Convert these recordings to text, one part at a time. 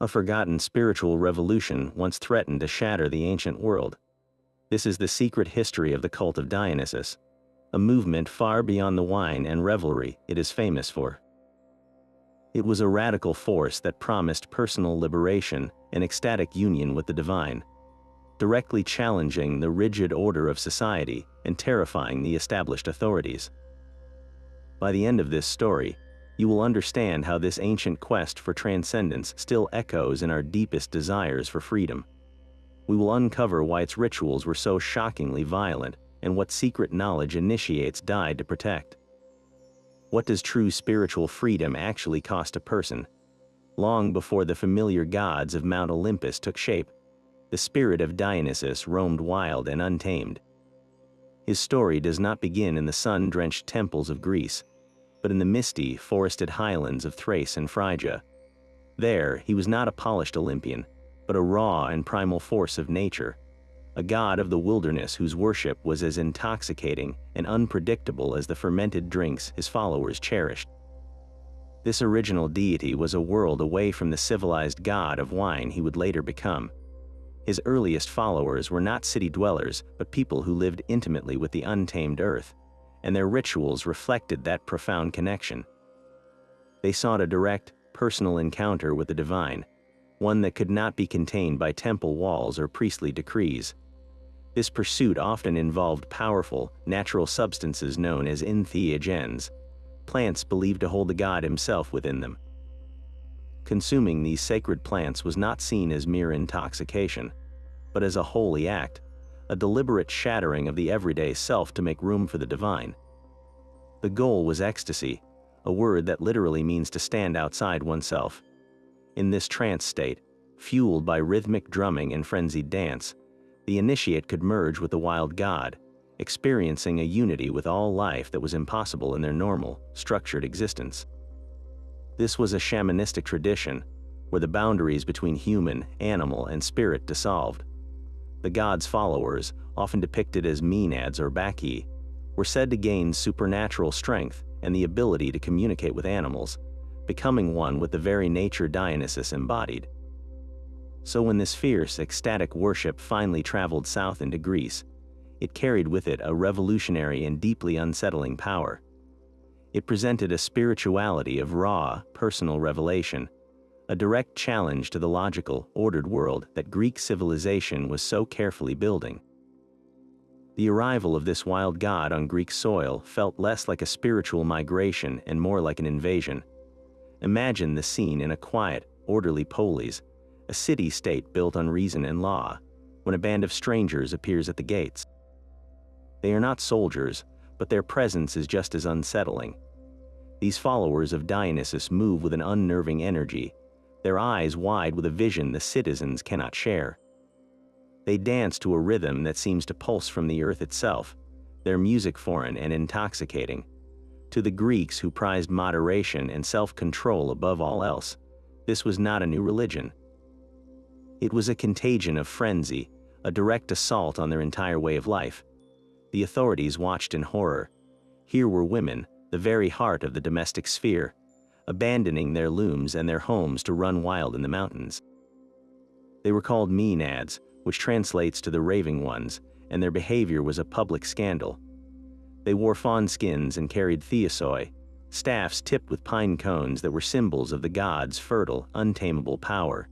A forgotten spiritual revolution once threatened to shatter the ancient world. This is the secret history of the cult of Dionysus, a movement far beyond the wine and revelry it is famous for. It was a radical force that promised personal liberation and ecstatic union with the divine, directly challenging the rigid order of society and terrifying the established authorities. By the end of this story, you will understand how this ancient quest for transcendence still echoes in our deepest desires for freedom. We will uncover why its rituals were so shockingly violent and what secret knowledge initiates died to protect. What does true spiritual freedom actually cost a person? Long before the familiar gods of Mount Olympus took shape, the spirit of Dionysus roamed wild and untamed. His story does not begin in the sun-drenched temples of Greece, but in the misty, forested highlands of Thrace and Phrygia. There, he was not a polished Olympian, but a raw and primal force of nature, a god of the wilderness whose worship was as intoxicating and unpredictable as the fermented drinks his followers cherished. This original deity was a world away from the civilized god of wine he would later become. His earliest followers were not city dwellers, but people who lived intimately with the untamed earth, and their rituals reflected that profound connection. They sought a direct, personal encounter with the divine, one that could not be contained by temple walls or priestly decrees. This pursuit often involved powerful, natural substances known as entheogens, plants believed to hold the god himself within them. Consuming these sacred plants was not seen as mere intoxication, but as a holy act, a deliberate shattering of the everyday self to make room for the divine. The goal was ecstasy, a word that literally means to stand outside oneself. In this trance state, fueled by rhythmic drumming and frenzied dance, the initiate could merge with the wild god, experiencing a unity with all life that was impossible in their normal, structured existence. This was a shamanistic tradition, where the boundaries between human, animal, and spirit dissolved. The god's followers, often depicted as maenads or bacchae, were said to gain supernatural strength and the ability to communicate with animals, becoming one with the very nature Dionysus embodied. So when this fierce, ecstatic worship finally traveled south into Greece, it carried with it a revolutionary and deeply unsettling power. It presented a spirituality of raw, personal revelation, a direct challenge to the logical, ordered world that Greek civilization was so carefully building. The arrival of this wild god on Greek soil felt less like a spiritual migration and more like an invasion. Imagine the scene in a quiet, orderly polis, a city-state built on reason and law, when a band of strangers appears at the gates. They are not soldiers, but their presence is just as unsettling. These followers of Dionysus move with an unnerving energy, their eyes wide with a vision the citizens cannot share. They dance to a rhythm that seems to pulse from the earth itself, their music foreign and intoxicating. To the Greeks who prized moderation and self-control above all else, this was not a new religion. It was a contagion of frenzy, a direct assault on their entire way of life. The authorities watched in horror. Here were women, the very heart of the domestic sphere, abandoning their looms and their homes to run wild in the mountains. They were called maenads, which translates to the raving ones, and their behavior was a public scandal. They wore fawn skins and carried thyrsi, staffs tipped with pine cones that were symbols of the god's fertile, untamable power.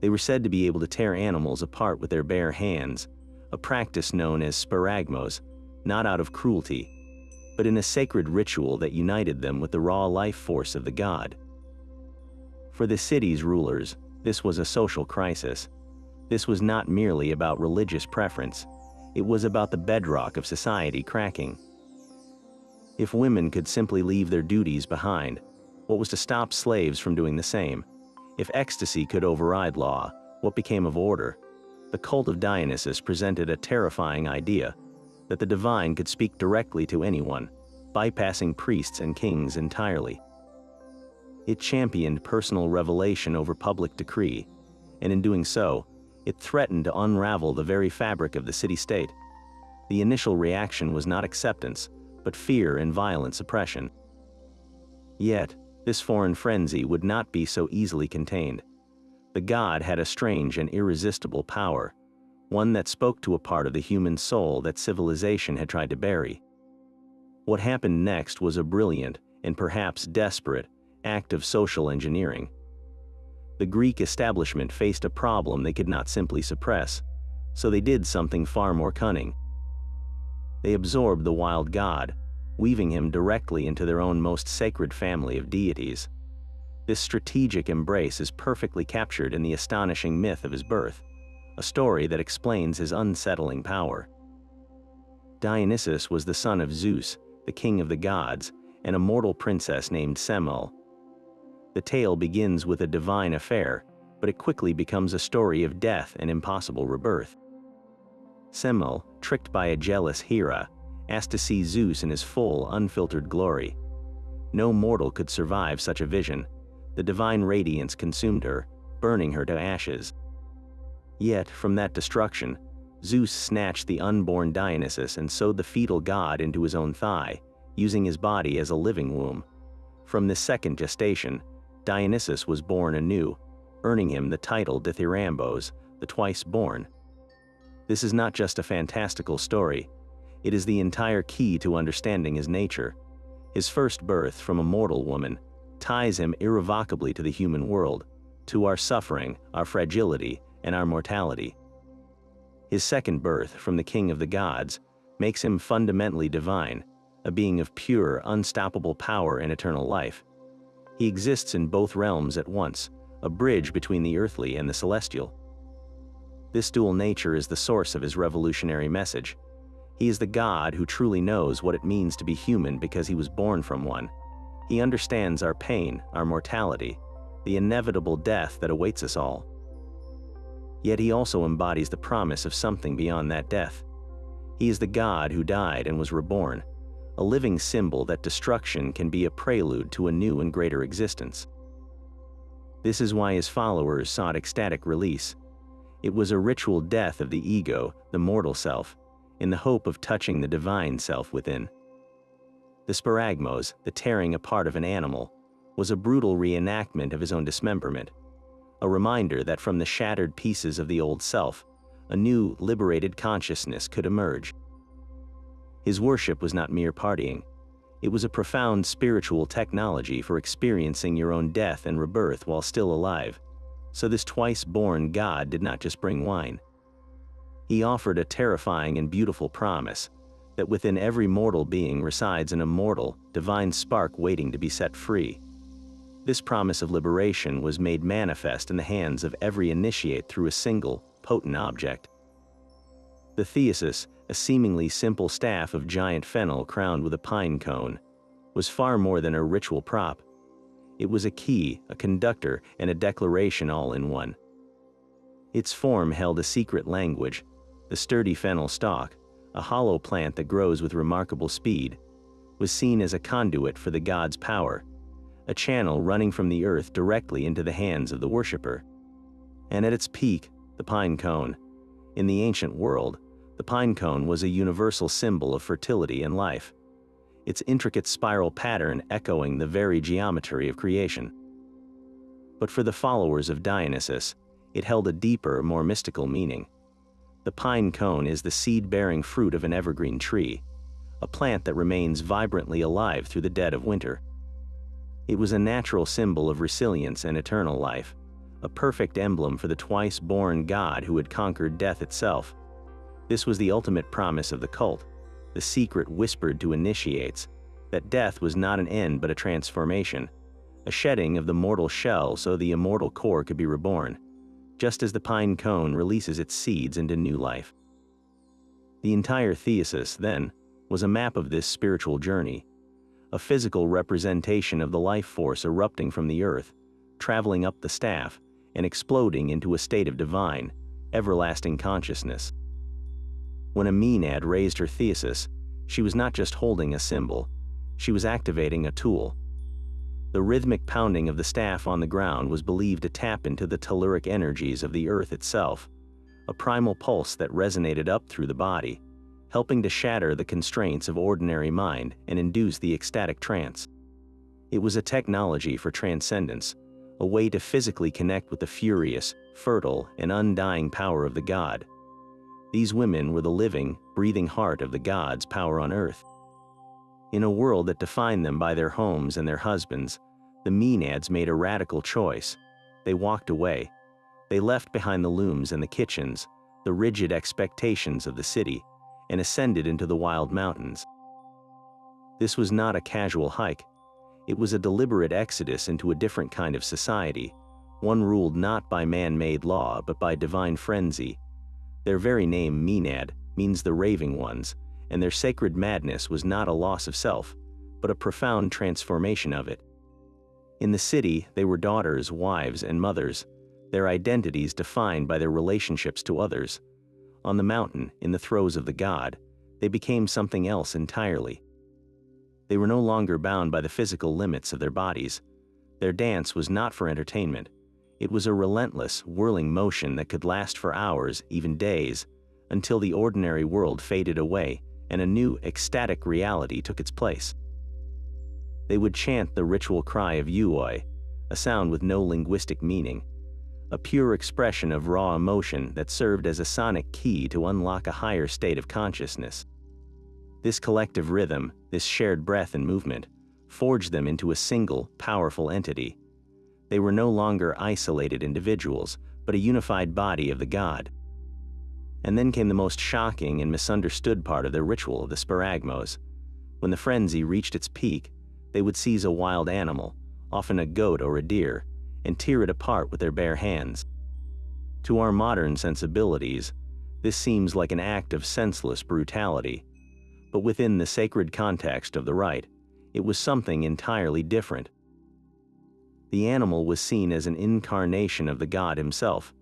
They were said to be able to tear animals apart with their bare hands, a practice known as sparagmos, not out of cruelty, but in a sacred ritual that united them with the raw life force of the god. For the city's rulers, this was a social crisis. This was not merely about religious preference, it was about the bedrock of society cracking. If women could simply leave their duties behind, what was to stop slaves from doing the same? If ecstasy could override law, what became of order? The cult of Dionysus presented a terrifying idea, that the divine could speak directly to anyone, bypassing priests and kings entirely. It championed personal revelation over public decree, and in doing so, it threatened to unravel the very fabric of the city-state. The initial reaction was not acceptance, but fear and violent suppression. Yet, this foreign frenzy would not be so easily contained. The god had a strange and irresistible power, one that spoke to a part of the human soul that civilization had tried to bury. What happened next was a brilliant, and perhaps desperate, act of social engineering. The Greek establishment faced a problem they could not simply suppress, so they did something far more cunning. They absorbed the wild god, weaving him directly into their own most sacred family of deities. This strategic embrace is perfectly captured in the astonishing myth of his birth, a story that explains his unsettling power. Dionysus was the son of Zeus, the king of the gods, and a mortal princess named Semele. The tale begins with a divine affair, but it quickly becomes a story of death and impossible rebirth. Semele, tricked by a jealous Hera, asked to see Zeus in his full, unfiltered glory. No mortal could survive such a vision. The divine radiance consumed her, burning her to ashes. Yet, from that destruction, Zeus snatched the unborn Dionysus and sewed the fetal god into his own thigh, using his body as a living womb. From this second gestation, Dionysus was born anew, earning him the title Dithyrambos, the twice-born. This is not just a fantastical story. It is the entire key to understanding his nature. His first birth from a mortal woman ties him irrevocably to the human world, to our suffering, our fragility, and our mortality. His second birth from the king of the gods makes him fundamentally divine, a being of pure, unstoppable power and eternal life. He exists in both realms at once, a bridge between the earthly and the celestial. This dual nature is the source of his revolutionary message. He is the God who truly knows what it means to be human because he was born from one. He understands our pain, our mortality, the inevitable death that awaits us all. Yet he also embodies the promise of something beyond that death. He is the God who died and was reborn, a living symbol that destruction can be a prelude to a new and greater existence. This is why his followers sought ecstatic release. It was a ritual death of the ego, the mortal self, in the hope of touching the divine self within. The sparagmos, the tearing apart of an animal, was a brutal reenactment of his own dismemberment, a reminder that from the shattered pieces of the old self, a new, liberated consciousness could emerge. His worship was not mere partying. It was a profound spiritual technology for experiencing your own death and rebirth while still alive. So this twice-born God did not just bring wine. He offered a terrifying and beautiful promise that within every mortal being resides an immortal, divine spark waiting to be set free. This promise of liberation was made manifest in the hands of every initiate through a single, potent object. The thyrsus, a seemingly simple staff of giant fennel crowned with a pine cone, was far more than a ritual prop. It was a key, a conductor, and a declaration all in one. Its form held a secret language. The sturdy fennel stalk, a hollow plant that grows with remarkable speed, was seen as a conduit for the god's power, a channel running from the earth directly into the hands of the worshipper. And at its peak, the pine cone. In the ancient world, the pine cone was a universal symbol of fertility and life, its intricate spiral pattern echoing the very geometry of creation. But for the followers of Dionysus, it held a deeper, more mystical meaning. The pine cone is the seed-bearing fruit of an evergreen tree, a plant that remains vibrantly alive through the dead of winter. It was a natural symbol of resilience and eternal life, a perfect emblem for the twice-born God who had conquered death itself. This was the ultimate promise of the cult, the secret whispered to initiates, that death was not an end but a transformation, a shedding of the mortal shell so the immortal core could be reborn, just as the pine cone releases its seeds into new life. The entire thyrsus, then, was a map of this spiritual journey, a physical representation of the life force erupting from the earth, traveling up the staff, and exploding into a state of divine, everlasting consciousness. When a Maenad raised her thyrsus, she was not just holding a symbol, she was activating a tool. The rhythmic pounding of the staff on the ground was believed to tap into the telluric energies of the earth itself, a primal pulse that resonated up through the body, helping to shatter the constraints of ordinary mind and induce the ecstatic trance. It was a technology for transcendence, a way to physically connect with the furious, fertile, and undying power of the god. These women were the living, breathing heart of the god's power on earth. In a world that defined them by their homes and their husbands, the Maenads made a radical choice. They walked away. They left behind the looms and the kitchens, the rigid expectations of the city, and ascended into the wild mountains. This was not a casual hike. It was a deliberate exodus into a different kind of society, one ruled not by man-made law but by divine frenzy. Their very name, Maenad, means the raving ones, and their sacred madness was not a loss of self, but a profound transformation of it. In the city, they were daughters, wives, and mothers, their identities defined by their relationships to others. On the mountain, in the throes of the god, they became something else entirely. They were no longer bound by the physical limits of their bodies. Their dance was not for entertainment. It was a relentless, whirling motion that could last for hours, even days, until the ordinary world faded away and a new, ecstatic reality took its place. They would chant the ritual cry of Uoi, a sound with no linguistic meaning, a pure expression of raw emotion that served as a sonic key to unlock a higher state of consciousness. This collective rhythm, this shared breath and movement, forged them into a single, powerful entity. They were no longer isolated individuals, but a unified body of the god. And then came the most shocking and misunderstood part of their ritual, the sparagmos. When the frenzy reached its peak, they would seize a wild animal, often a goat or a deer, and tear it apart with their bare hands. To our modern sensibilities, this seems like an act of senseless brutality, but within the sacred context of the rite, it was something entirely different. The animal was seen as an incarnation of the god himself.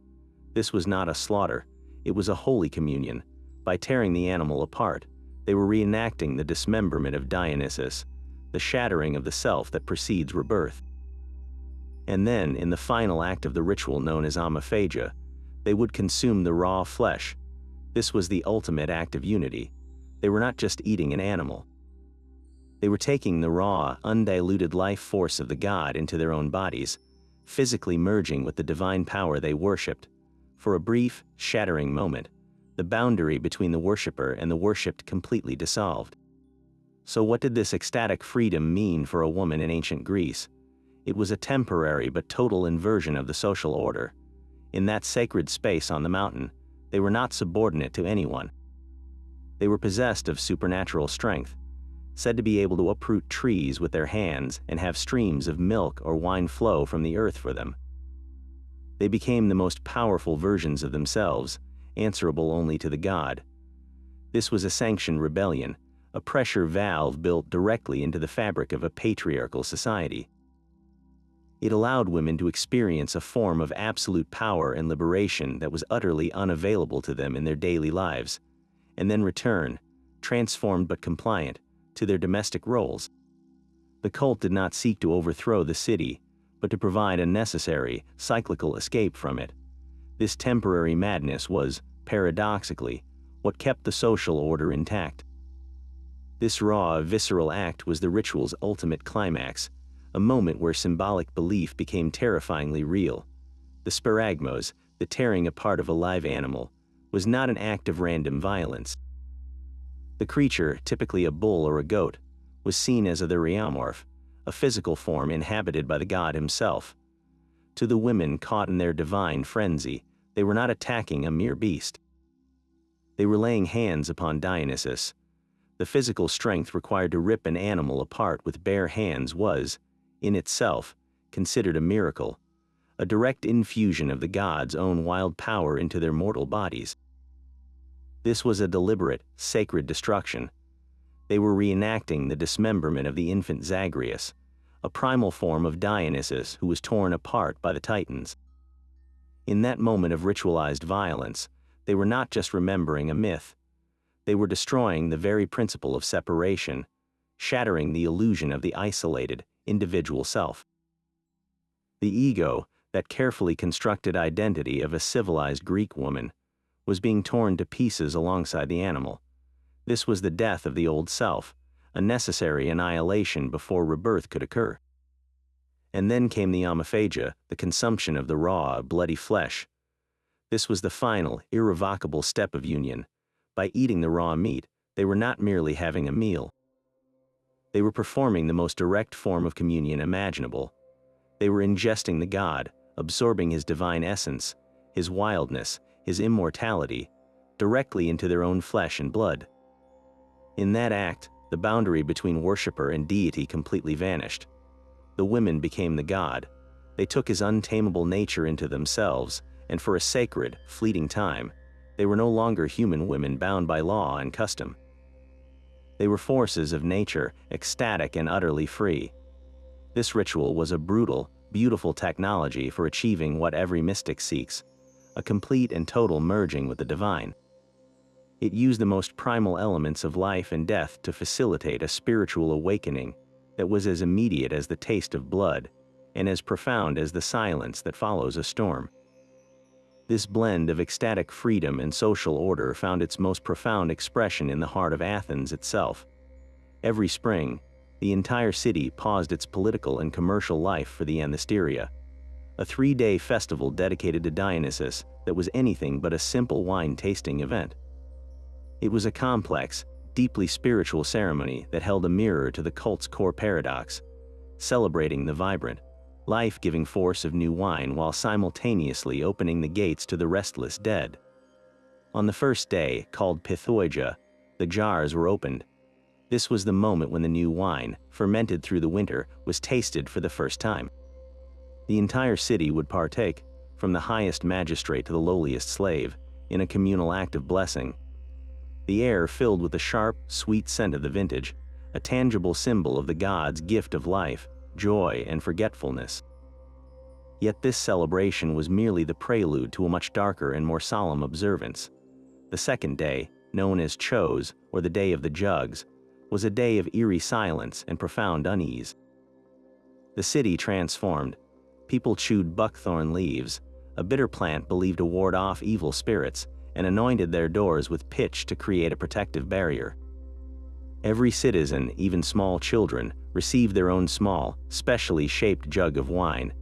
This was not a slaughter, it was a holy communion. By tearing the animal apart, they were reenacting the dismemberment of Dionysus, the shattering of the self that precedes rebirth. And then, in the final act of the ritual known as omophagia, they would consume the raw flesh. This was the ultimate act of unity. They were not just eating an animal. They were taking the raw, undiluted life force of the god into their own bodies, physically merging with the divine power they worshipped. For a brief, shattering moment, the boundary between the worshipper and the worshipped completely dissolved. So what did this ecstatic freedom mean for a woman in ancient Greece? It was a temporary but total inversion of the social order. In that sacred space on the mountain, they were not subordinate to anyone. They were possessed of supernatural strength, said to be able to uproot trees with their hands and have streams of milk or wine flow from the earth for them. They became the most powerful versions of themselves, answerable only to the god. This was a sanctioned rebellion, a pressure valve built directly into the fabric of a patriarchal society. It allowed women to experience a form of absolute power and liberation that was utterly unavailable to them in their daily lives, and then return, transformed but compliant, to their domestic roles. The cult did not seek to overthrow the city, but to provide a necessary, cyclical escape from it. This temporary madness was, paradoxically, what kept the social order intact. This raw, visceral act was the ritual's ultimate climax, a moment where symbolic belief became terrifyingly real. The sparagmos, the tearing apart of a live animal, was not an act of random violence. The creature, typically a bull or a goat, was seen as a theriomorph, a physical form inhabited by the god himself. To the women caught in their divine frenzy, they were not attacking a mere beast. They were laying hands upon Dionysus. The physical strength required to rip an animal apart with bare hands was, in itself, considered a miracle, a direct infusion of the god's own wild power into their mortal bodies. This was a deliberate, sacred destruction. They were reenacting the dismemberment of the infant Zagreus, a primal form of Dionysus who was torn apart by the Titans. In that moment of ritualized violence, they were not just remembering a myth. They were destroying the very principle of separation, shattering the illusion of the isolated, individual self. The ego, that carefully constructed identity of a civilized Greek woman, was being torn to pieces alongside the animal. This was the death of the old self, a necessary annihilation before rebirth could occur. And then came the omophagia, the consumption of the raw, bloody flesh. This was the final, irrevocable step of union. By eating the raw meat, they were not merely having a meal. They were performing the most direct form of communion imaginable. They were ingesting the god, absorbing his divine essence, his wildness, his immortality, directly into their own flesh and blood. In that act, the boundary between worshipper and deity completely vanished. The women became the god. They took his untamable nature into themselves, and for a sacred, fleeting time, they were no longer human women bound by law and custom. They were forces of nature, ecstatic and utterly free. This ritual was a brutal, beautiful technology for achieving what every mystic seeks, a complete and total merging with the divine. It used the most primal elements of life and death to facilitate a spiritual awakening that was as immediate as the taste of blood, and as profound as the silence that follows a storm. This blend of ecstatic freedom and social order found its most profound expression in the heart of Athens itself. Every spring, the entire city paused its political and commercial life for the Anthesteria, a 3-day festival dedicated to Dionysus that was anything but a simple wine-tasting event. It was a complex, deeply spiritual ceremony that held a mirror to the cult's core paradox, celebrating the vibrant, life-giving force of new wine while simultaneously opening the gates to the restless dead. On the first day, called Pythoiga, the jars were opened. This was the moment when the new wine, fermented through the winter, was tasted for the first time. The entire city would partake, from the highest magistrate to the lowliest slave, in a communal act of blessing. The air filled with the sharp, sweet scent of the vintage, a tangible symbol of the gods' gift of life, joy, and forgetfulness. Yet this celebration was merely the prelude to a much darker and more solemn observance. The second day, known as Chose, or the Day of the Jugs, was a day of eerie silence and profound unease. The city transformed. People chewed buckthorn leaves, a bitter plant believed to ward off evil spirits, and anointed their doors with pitch to create a protective barrier. Every citizen, even small children, received their own small, specially shaped jug of wine,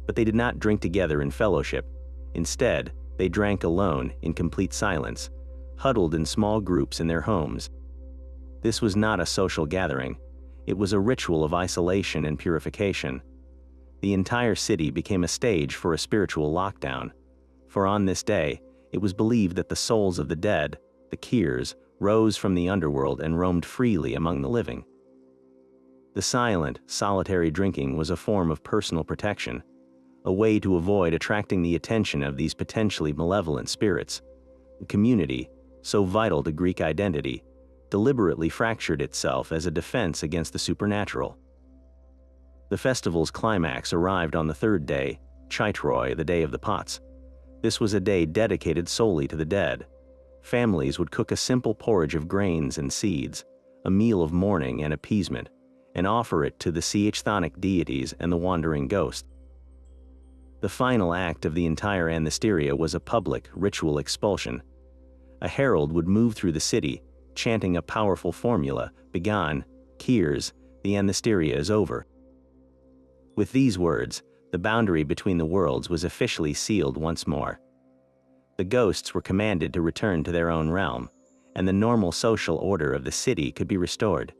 but they did not drink together in fellowship. Instead, they drank alone, in complete silence, huddled in small groups in their homes. This was not a social gathering. It was a ritual of isolation and purification. The entire city became a stage for a spiritual lockdown, for on this day, it was believed that the souls of the dead, the Kirs, rose from the underworld and roamed freely among the living. The silent, solitary drinking was a form of personal protection, a way to avoid attracting the attention of these potentially malevolent spirits. The community, so vital to Greek identity, deliberately fractured itself as a defense against the supernatural. The festival's climax arrived on the third day, Chaitroi, the Day of the Pots. This was a day dedicated solely to the dead. Families would cook a simple porridge of grains and seeds, a meal of mourning and appeasement, and offer it to the chthonic deities and the wandering ghosts. The final act of the entire Anthesteria was a public, ritual expulsion. A herald would move through the city, chanting a powerful formula, "Begone, Kirs, the Anthesteria is over." With these words, the boundary between the worlds was officially sealed once more. The ghosts were commanded to return to their own realm, and the normal social order of the city could be restored.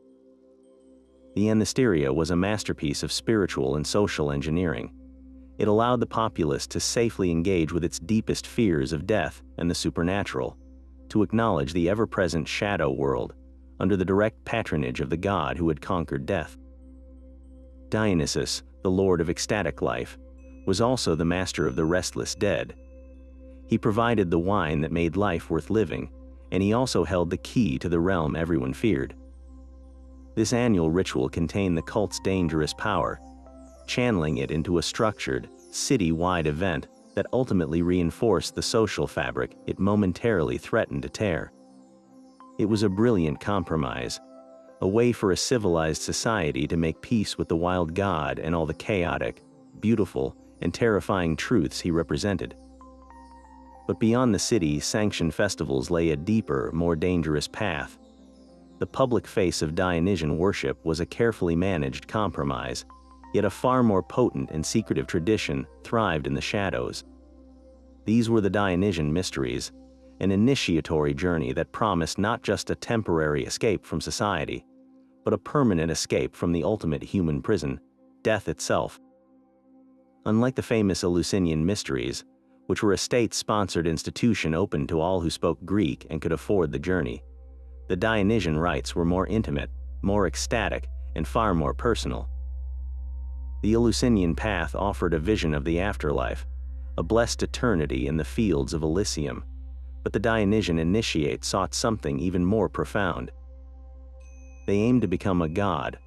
The Anthesteria was a masterpiece of spiritual and social engineering. It allowed the populace to safely engage with its deepest fears of death and the supernatural, to acknowledge the ever-present shadow world, under the direct patronage of the god who had conquered death. Dionysus, the lord of ecstatic life, was also the master of the restless dead. He provided the wine that made life worth living, and he also held the key to the realm everyone feared. This annual ritual contained the cult's dangerous power, channeling it into a structured, city-wide event that ultimately reinforced the social fabric it momentarily threatened to tear. It was a brilliant compromise, a way for a civilized society to make peace with the wild god and all the chaotic, beautiful, and terrifying truths he represented. But beyond the city-sanctioned festivals lay a deeper, more dangerous path. The public face of Dionysian worship was a carefully managed compromise. Yet a far more potent and secretive tradition thrived in the shadows. These were the Dionysian Mysteries, an initiatory journey that promised not just a temporary escape from society, but a permanent escape from the ultimate human prison, death itself. Unlike the famous Eleusinian Mysteries, which were a state-sponsored institution open to all who spoke Greek and could afford the journey, the Dionysian rites were more intimate, more ecstatic, and far more personal. The Eleusinian path offered a vision of the afterlife, a blessed eternity in the fields of Elysium, but the Dionysian initiate sought something even more profound. They aimed to become a god.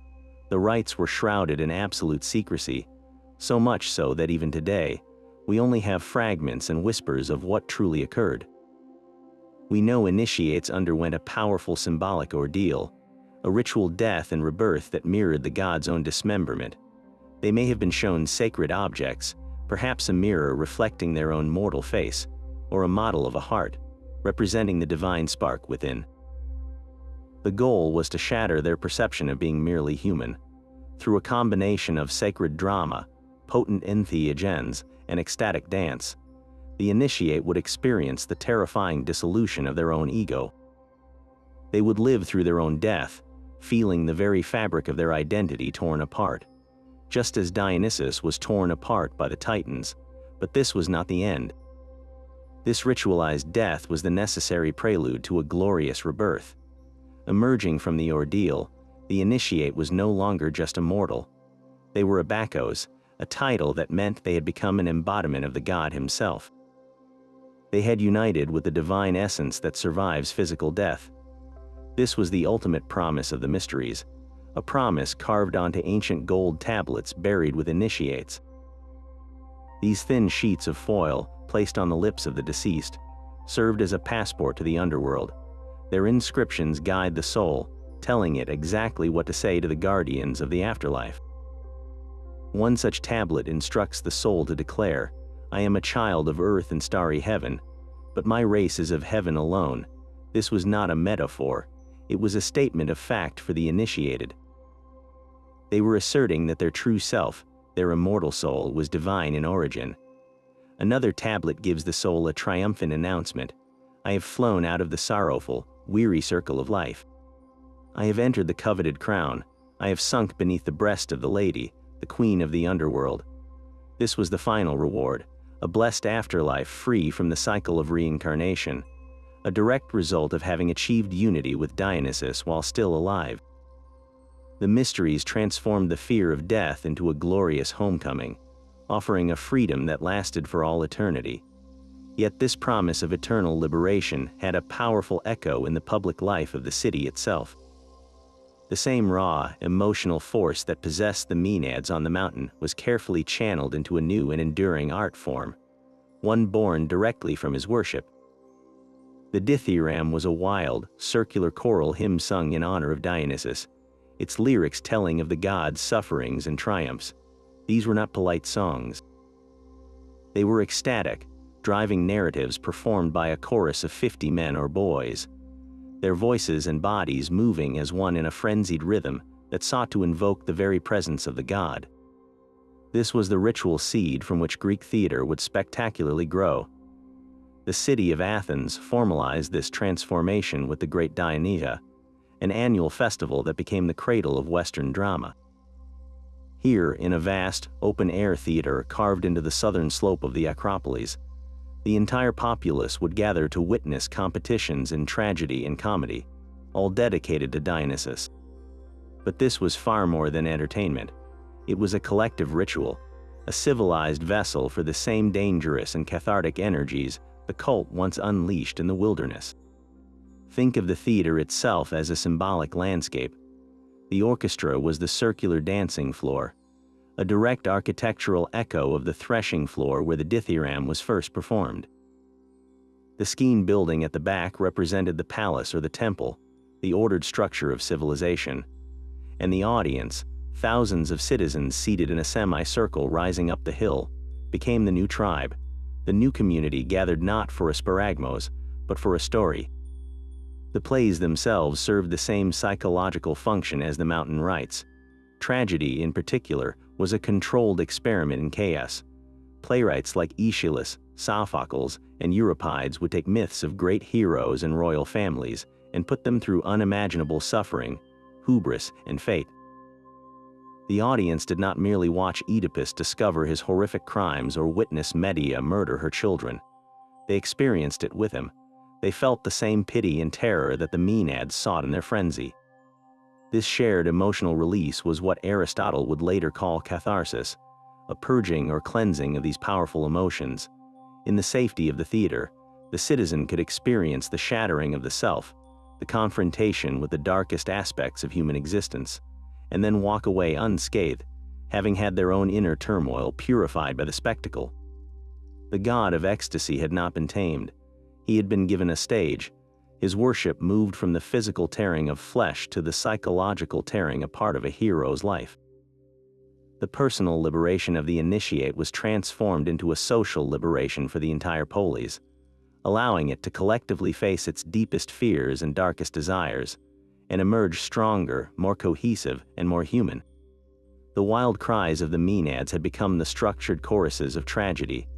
The rites were shrouded in absolute secrecy, so much so that even today, we only have fragments and whispers of what truly occurred. We know initiates underwent a powerful symbolic ordeal, a ritual death and rebirth that mirrored the god's own dismemberment. They may have been shown sacred objects, perhaps a mirror reflecting their own mortal face, or a model of a heart, representing the divine spark within. The goal was to shatter their perception of being merely human. Through a combination of sacred drama, potent entheogens, and ecstatic dance, the initiate would experience the terrifying dissolution of their own ego. They would live through their own death, feeling the very fabric of their identity torn apart, just as Dionysus was torn apart by the Titans. But this was not the end. This ritualized death was the necessary prelude to a glorious rebirth. Emerging from the ordeal, the initiate was no longer just a mortal. They were a Bacchos, a title that meant they had become an embodiment of the god himself. They had united with the divine essence that survives physical death. This was the ultimate promise of the mysteries, a promise carved onto ancient gold tablets buried with initiates. These thin sheets of foil, placed on the lips of the deceased, served as a passport to the underworld. Their inscriptions guide the soul, telling it exactly what to say to the guardians of the afterlife. One such tablet instructs the soul to declare, "I am a child of earth and starry heaven, but my race is of heaven alone." This was not a metaphor, it was a statement of fact for the initiated. They were asserting that their true self, their immortal soul, was divine in origin. Another tablet gives the soul a triumphant announcement: "I have flown out of the sorrowful, weary circle of life. I have entered the coveted crown. I have sunk beneath the breast of the lady, the queen of the underworld." This was the final reward, a blessed afterlife free from the cycle of reincarnation, a direct result of having achieved unity with Dionysus while still alive. The mysteries transformed the fear of death into a glorious homecoming, offering a freedom that lasted for all eternity. Yet this promise of eternal liberation had a powerful echo in the public life of the city itself. The same raw, emotional force that possessed the Maenads on the mountain was carefully channeled into a new and enduring art form, one born directly from his worship. The dithyramb was a wild, circular choral hymn sung in honor of Dionysus, its lyrics telling of the god's sufferings and triumphs. These were not polite songs. They were ecstatic, driving narratives performed by a chorus of 50 men or boys, their voices and bodies moving as one in a frenzied rhythm that sought to invoke the very presence of the god. This was the ritual seed from which Greek theater would spectacularly grow. The city of Athens formalized this transformation with the Great Dionysia, an annual festival that became the cradle of Western drama. Here, in a vast, open-air theater carved into the southern slope of the Acropolis, the entire populace would gather to witness competitions in tragedy and comedy, all dedicated to Dionysus. But this was far more than entertainment. It was a collective ritual, a civilized vessel for the same dangerous and cathartic energies the cult once unleashed in the wilderness. Think of the theater itself as a symbolic landscape. The orchestra was the circular dancing floor, a direct architectural echo of the threshing floor where the dithyramb was first performed. The Skene building at the back represented the palace or the temple, the ordered structure of civilization. And the audience, thousands of citizens seated in a semicircle rising up the hill, became the new tribe, the new community gathered not for a sparagmos, but for a story. The plays themselves served the same psychological function as the mountain rites. Tragedy, in particular, was a controlled experiment in chaos. Playwrights like Aeschylus, Sophocles, and Euripides would take myths of great heroes and royal families and put them through unimaginable suffering, hubris, and fate. The audience did not merely watch Oedipus discover his horrific crimes or witness Medea murder her children. They experienced it with him. They felt the same pity and terror that the Maenads sought in their frenzy. This shared emotional release was what Aristotle would later call catharsis, a purging or cleansing of these powerful emotions. In the safety of the theater, the citizen could experience the shattering of the self, the confrontation with the darkest aspects of human existence, and then walk away unscathed, having had their own inner turmoil purified by the spectacle. The god of ecstasy had not been tamed. He had been given a stage. His worship moved from the physical tearing of flesh to the psychological tearing apart of a hero's life. The personal liberation of the initiate was transformed into a social liberation for the entire polis, allowing it to collectively face its deepest fears and darkest desires, and emerge stronger, more cohesive, and more human. The wild cries of the Maenads had become the structured choruses of tragedy,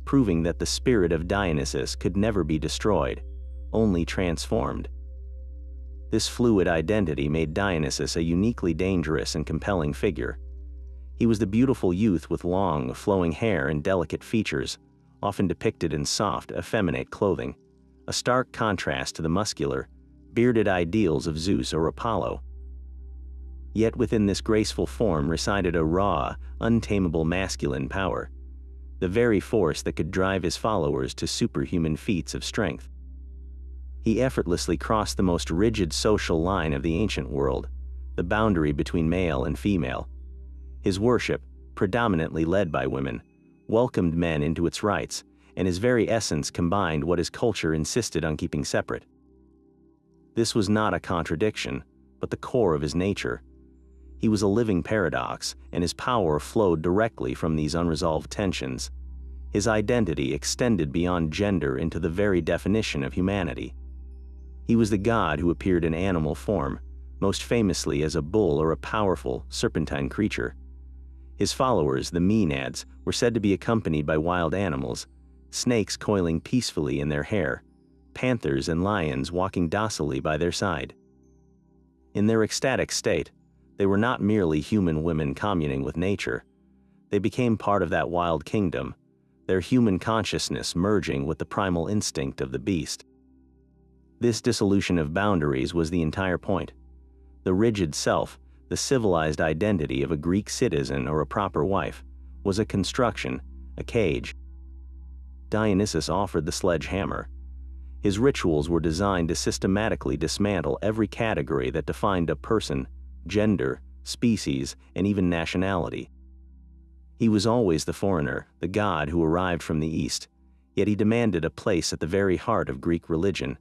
proving that the spirit of Dionysus could never be destroyed, only transformed. This fluid identity made Dionysus a uniquely dangerous and compelling figure. He was the beautiful youth with long, flowing hair and delicate features, often depicted in soft, effeminate clothing, a stark contrast to the muscular, bearded ideals of Zeus or Apollo. Yet within this graceful form resided a raw, untamable masculine power, the very force that could drive his followers to superhuman feats of strength. He effortlessly crossed the most rigid social line of the ancient world, the boundary between male and female. His worship, predominantly led by women, welcomed men into its rites, and his very essence combined what his culture insisted on keeping separate. This was not a contradiction, but the core of his nature. He was a living paradox, and his power flowed directly from these unresolved tensions. His identity extended beyond gender into the very definition of humanity. He was the god who appeared in animal form, most famously as a bull or a powerful, serpentine creature. His followers, the Maenads, were said to be accompanied by wild animals, snakes coiling peacefully in their hair, panthers and lions walking docilely by their side. In their ecstatic state, they were not merely human women communing with nature. They became part of that wild kingdom, their human consciousness merging with the primal instinct of the beast. This dissolution of boundaries was the entire point. The rigid self, the civilized identity of a Greek citizen or a proper wife, was a construction, a cage. Dionysus offered the sledgehammer. His rituals were designed to systematically dismantle every category that defined a person, gender, species, and even nationality. He was always the foreigner, the god who arrived from the east, yet he demanded a place at the very heart of Greek religion.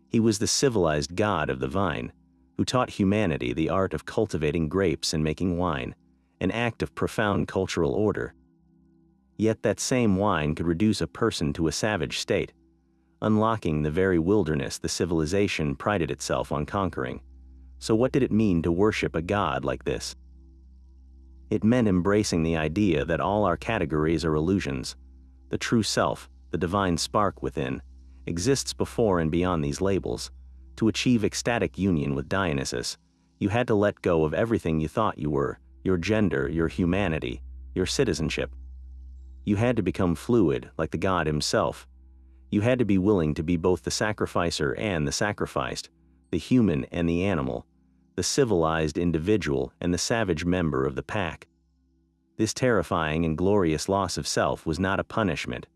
He was the civilized god of the vine, who taught humanity the art of cultivating grapes and making wine, an act of profound cultural order. Yet that same wine could reduce a person to a savage state, unlocking the very wilderness the civilization prided itself on conquering. So what did it mean to worship a god like this? It meant embracing the idea that all our categories are illusions. The true self, the divine spark within, exists before and beyond these labels. To achieve ecstatic union with Dionysus, you had to let go of everything you thought you were, your gender, your humanity, your citizenship. You had to become fluid, like the god himself. You had to be willing to be both the sacrificer and the sacrificed, the human and the animal, the civilized individual and the savage member of the pack. This terrifying and glorious loss of self was not a punishment,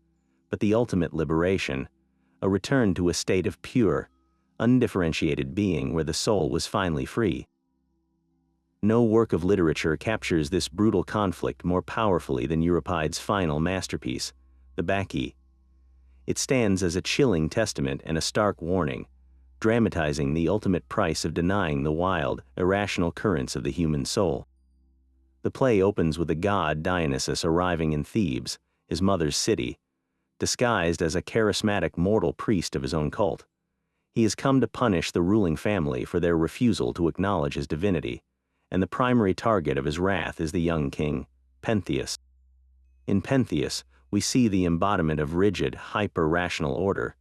but the ultimate liberation, a return to a state of pure, undifferentiated being where the soul was finally free. No work of literature captures this brutal conflict more powerfully than Euripides' final masterpiece, the Bacchae. It stands as a chilling testament and a stark warning, dramatizing the ultimate price of denying the wild, irrational currents of the human soul. The play opens with the god Dionysus arriving in Thebes, his mother's city, disguised as a charismatic mortal priest of his own cult. He has come to punish the ruling family for their refusal to acknowledge his divinity, and the primary target of his wrath is the young king, Pentheus. In Pentheus, we see the embodiment of rigid, hyper-rational order.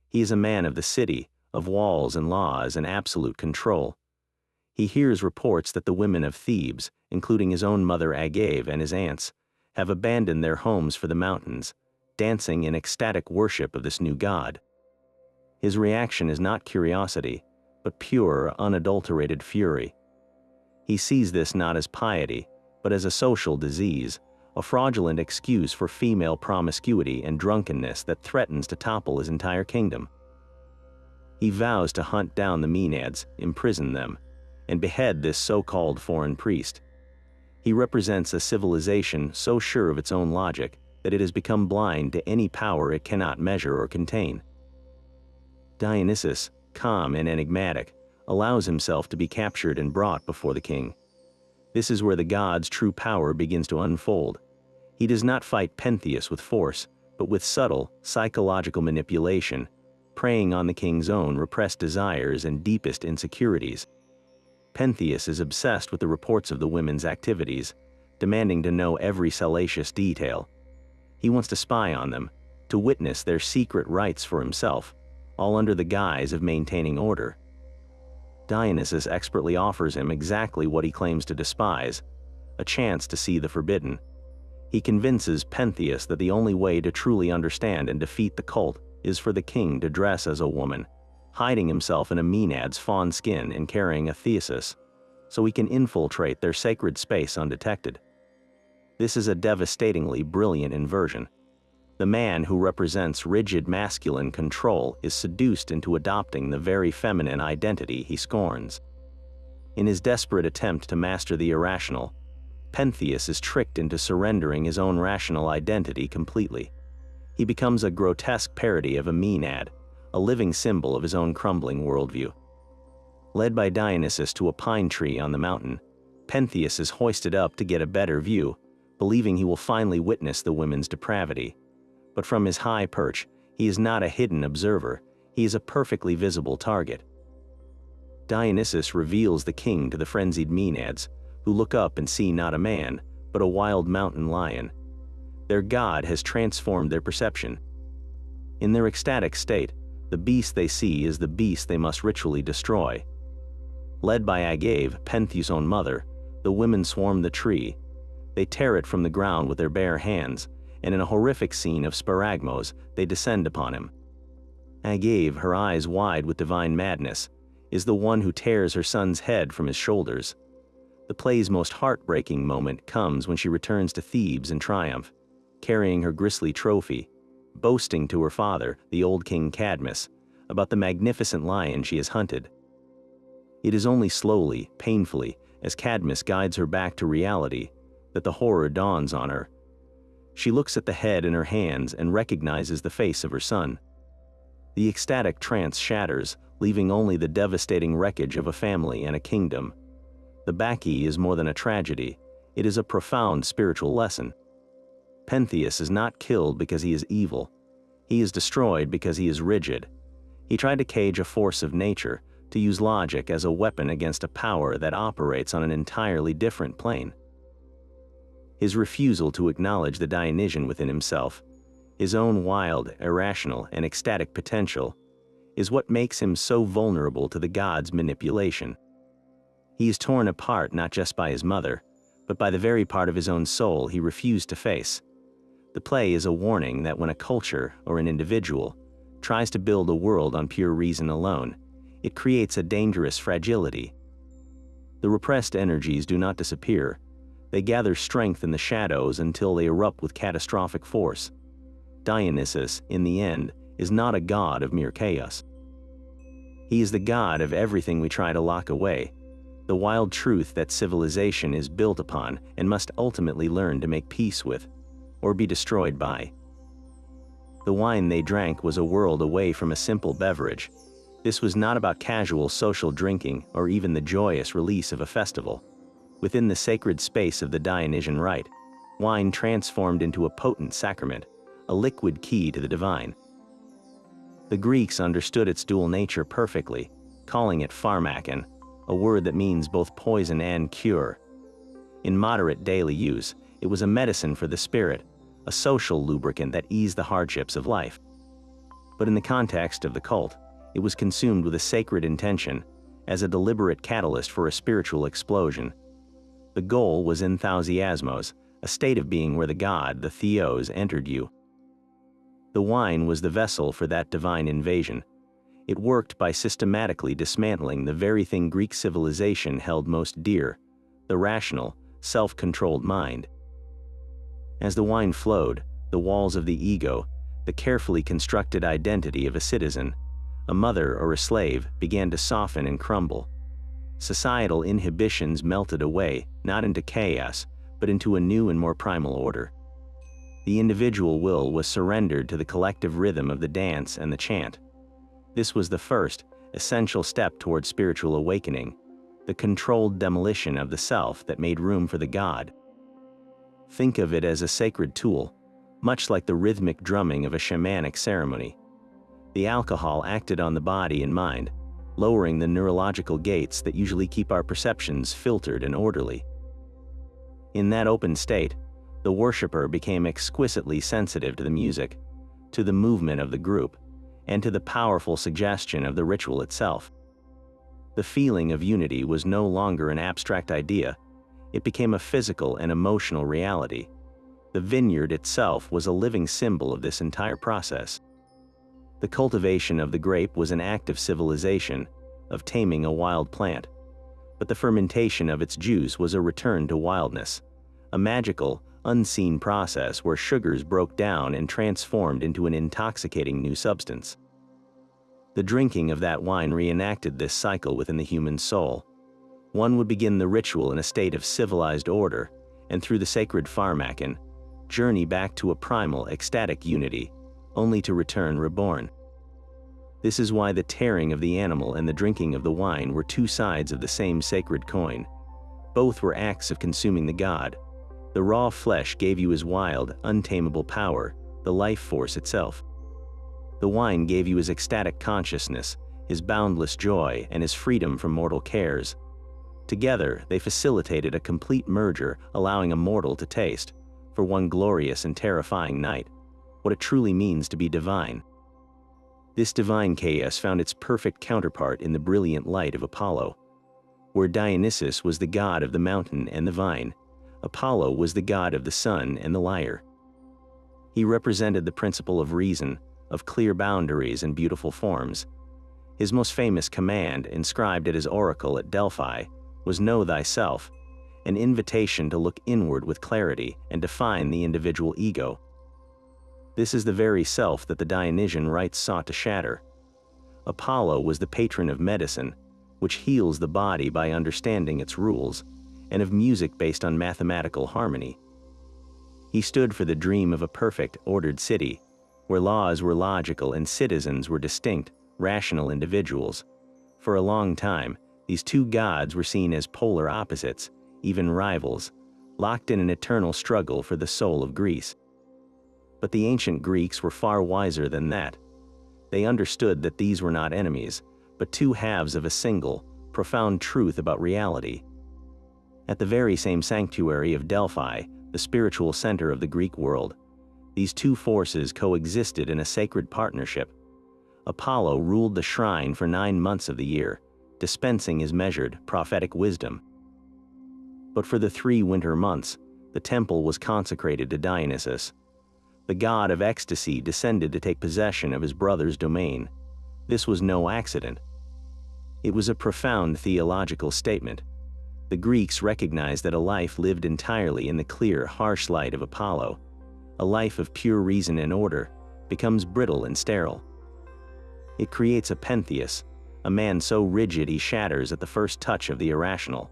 He is a man of the city, of walls and laws and absolute control. He hears reports that the women of Thebes, including his own mother Agave and his aunts, have abandoned their homes for the mountains, dancing in ecstatic worship of this new god. His reaction is not curiosity, but pure, unadulterated fury. He sees this not as piety, but as a social disease, a fraudulent excuse for female promiscuity and drunkenness that threatens to topple his entire kingdom. He vows to hunt down the Maenads, imprison them, and behead this so-called foreign priest. He represents a civilization so sure of its own logic that it has become blind to any power it cannot measure or contain. Dionysus, calm and enigmatic, allows himself to be captured and brought before the king. This is where the god's true power begins to unfold. He does not fight Pentheus with force, but with subtle, psychological manipulation, preying on the king's own repressed desires and deepest insecurities. Pentheus is obsessed with the reports of the women's activities, demanding to know every salacious detail. He wants to spy on them, to witness their secret rites for himself, all under the guise of maintaining order. Dionysus expertly offers him exactly what he claims to despise, a chance to see the forbidden. He convinces Pentheus that the only way to truly understand and defeat the cult is for the king to dress as a woman, hiding himself in a Maenad's fawn skin and carrying a thyrsus, so he can infiltrate their sacred space undetected. This is a devastatingly brilliant inversion. The man who represents rigid masculine control is seduced into adopting the very feminine identity he scorns. In his desperate attempt to master the irrational, Pentheus is tricked into surrendering his own rational identity completely. He becomes a grotesque parody of a Maenad, a living symbol of his own crumbling worldview. Led by Dionysus to a pine tree on the mountain, Pentheus is hoisted up to get a better view, believing he will finally witness the women's depravity. But from his high perch, he is not a hidden observer, he is a perfectly visible target. Dionysus reveals the king to the frenzied Maenads, who look up and see not a man, but a wild mountain lion. Their god has transformed their perception. In their ecstatic state, the beast they see is the beast they must ritually destroy. Led by Agave, Pentheus' own mother, the women swarm the tree. They tear it from the ground with their bare hands, and in a horrific scene of sparagmos, they descend upon him. Agave, her eyes wide with divine madness, is the one who tears her son's head from his shoulders. The play's most heartbreaking moment comes when she returns to Thebes in triumph, carrying her grisly trophy, boasting to her father, the old king Cadmus, about the magnificent lion she has hunted. It is only slowly, painfully, as Cadmus guides her back to reality, that the horror dawns on her. She looks at the head in her hands and recognizes the face of her son. The ecstatic trance shatters, leaving only the devastating wreckage of a family and a kingdom. The Bacchae is more than a tragedy, it is a profound spiritual lesson. Pentheus is not killed because he is evil. He is destroyed because he is rigid. He tried to cage a force of nature, to use logic as a weapon against a power that operates on an entirely different plane. His refusal to acknowledge the Dionysian within himself, his own wild, irrational, and ecstatic potential, is what makes him so vulnerable to the god's manipulation. He is torn apart not just by his mother, but by the very part of his own soul he refused to face. The play is a warning that when a culture, or an individual, tries to build a world on pure reason alone, it creates a dangerous fragility. The repressed energies do not disappear. They gather strength in the shadows until they erupt with catastrophic force. Dionysus, in the end, is not a god of mere chaos. He is the god of everything we try to lock away, the wild truth that civilization is built upon and must ultimately learn to make peace with, or be destroyed by. The wine they drank was a world away from a simple beverage. This was not about casual social drinking or even the joyous release of a festival. Within the sacred space of the Dionysian rite, wine transformed into a potent sacrament, a liquid key to the divine. The Greeks understood its dual nature perfectly, calling it pharmakon, a word that means both poison and cure. In moderate daily use, It was a medicine for the spirit, a social lubricant that eased the hardships of life. But in the context of the cult, it was consumed with a sacred intention, as a deliberate catalyst for a spiritual explosion. The goal was enthusiasmos, a state of being where the god, the theos, entered you. The wine was the vessel for that divine invasion. It worked by systematically dismantling the very thing Greek civilization held most dear, the rational, self-controlled mind. As the wine flowed, the walls of the ego, the carefully constructed identity of a citizen, a mother or a slave, began to soften and crumble. Societal inhibitions melted away, not into chaos, but into a new and more primal order. The individual will was surrendered to the collective rhythm of the dance and the chant. This was the first, essential step toward spiritual awakening, the controlled demolition of the self that made room for the god. Think of it as a sacred tool, much like the rhythmic drumming of a shamanic ceremony. The alcohol acted on the body and mind, lowering the neurological gates that usually keep our perceptions filtered and orderly. In that open state, the worshipper became exquisitely sensitive to the music, to the movement of the group, and to the powerful suggestion of the ritual itself. The feeling of unity was no longer an abstract idea. It became a physical and emotional reality. The vineyard itself was a living symbol of this entire process. The cultivation of the grape was an act of civilization, of taming a wild plant. But the fermentation of its juice was a return to wildness, a magical, unseen process where sugars broke down and transformed into an intoxicating new substance. The drinking of that wine reenacted this cycle within the human soul. One would begin the ritual in a state of civilized order, and through the sacred pharmacon, journey back to a primal, ecstatic unity, only to return reborn. This is why the tearing of the animal and the drinking of the wine were two sides of the same sacred coin. Both were acts of consuming the god. The raw flesh gave you his wild, untamable power, the life force itself. The wine gave you his ecstatic consciousness, his boundless joy, and his freedom from mortal cares. Together, they facilitated a complete merger, allowing a mortal to taste, for one glorious and terrifying night, what it truly means to be divine. This divine chaos found its perfect counterpart in the brilliant light of Apollo. Where Dionysus was the god of the mountain and the vine, Apollo was the god of the sun and the lyre. He represented the principle of reason, of clear boundaries and beautiful forms. His most famous command, inscribed at his oracle at Delphi, was "Know thyself," an invitation to look inward with clarity and define the individual ego. This is the very self that the Dionysian rites sought to shatter. Apollo was the patron of medicine, which heals the body by understanding its rules, and of music based on mathematical harmony. He stood for the dream of a perfect, ordered city, where laws were logical and citizens were distinct, rational individuals. For a long time, these two gods were seen as polar opposites, even rivals, locked in an eternal struggle for the soul of Greece. But the ancient Greeks were far wiser than that. They understood that these were not enemies, but two halves of a single, profound truth about reality. At the very same sanctuary of Delphi, the spiritual center of the Greek world, these two forces coexisted in a sacred partnership. Apollo ruled the shrine for 9 months of the year, dispensing his measured, prophetic wisdom. But for the 3 winter months, the temple was consecrated to Dionysus. The god of ecstasy descended to take possession of his brother's domain. This was no accident. It was a profound theological statement. The Greeks recognized that a life lived entirely in the clear, harsh light of Apollo, a life of pure reason and order, becomes brittle and sterile. It creates a Pentheus, a man so rigid he shatters at the first touch of the irrational.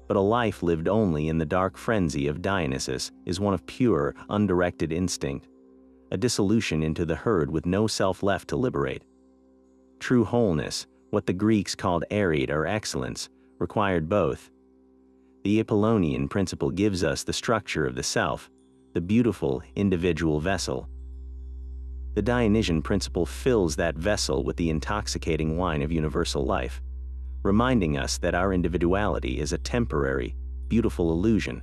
But a life lived only in the dark frenzy of Dionysus is one of pure, undirected instinct, a dissolution into the herd with no self left to liberate. True wholeness, what the Greeks called arete or excellence, required both. The Apollonian principle gives us the structure of the self, the beautiful, individual vessel. The Dionysian principle fills that vessel with the intoxicating wine of universal life, reminding us that our individuality is a temporary, beautiful illusion.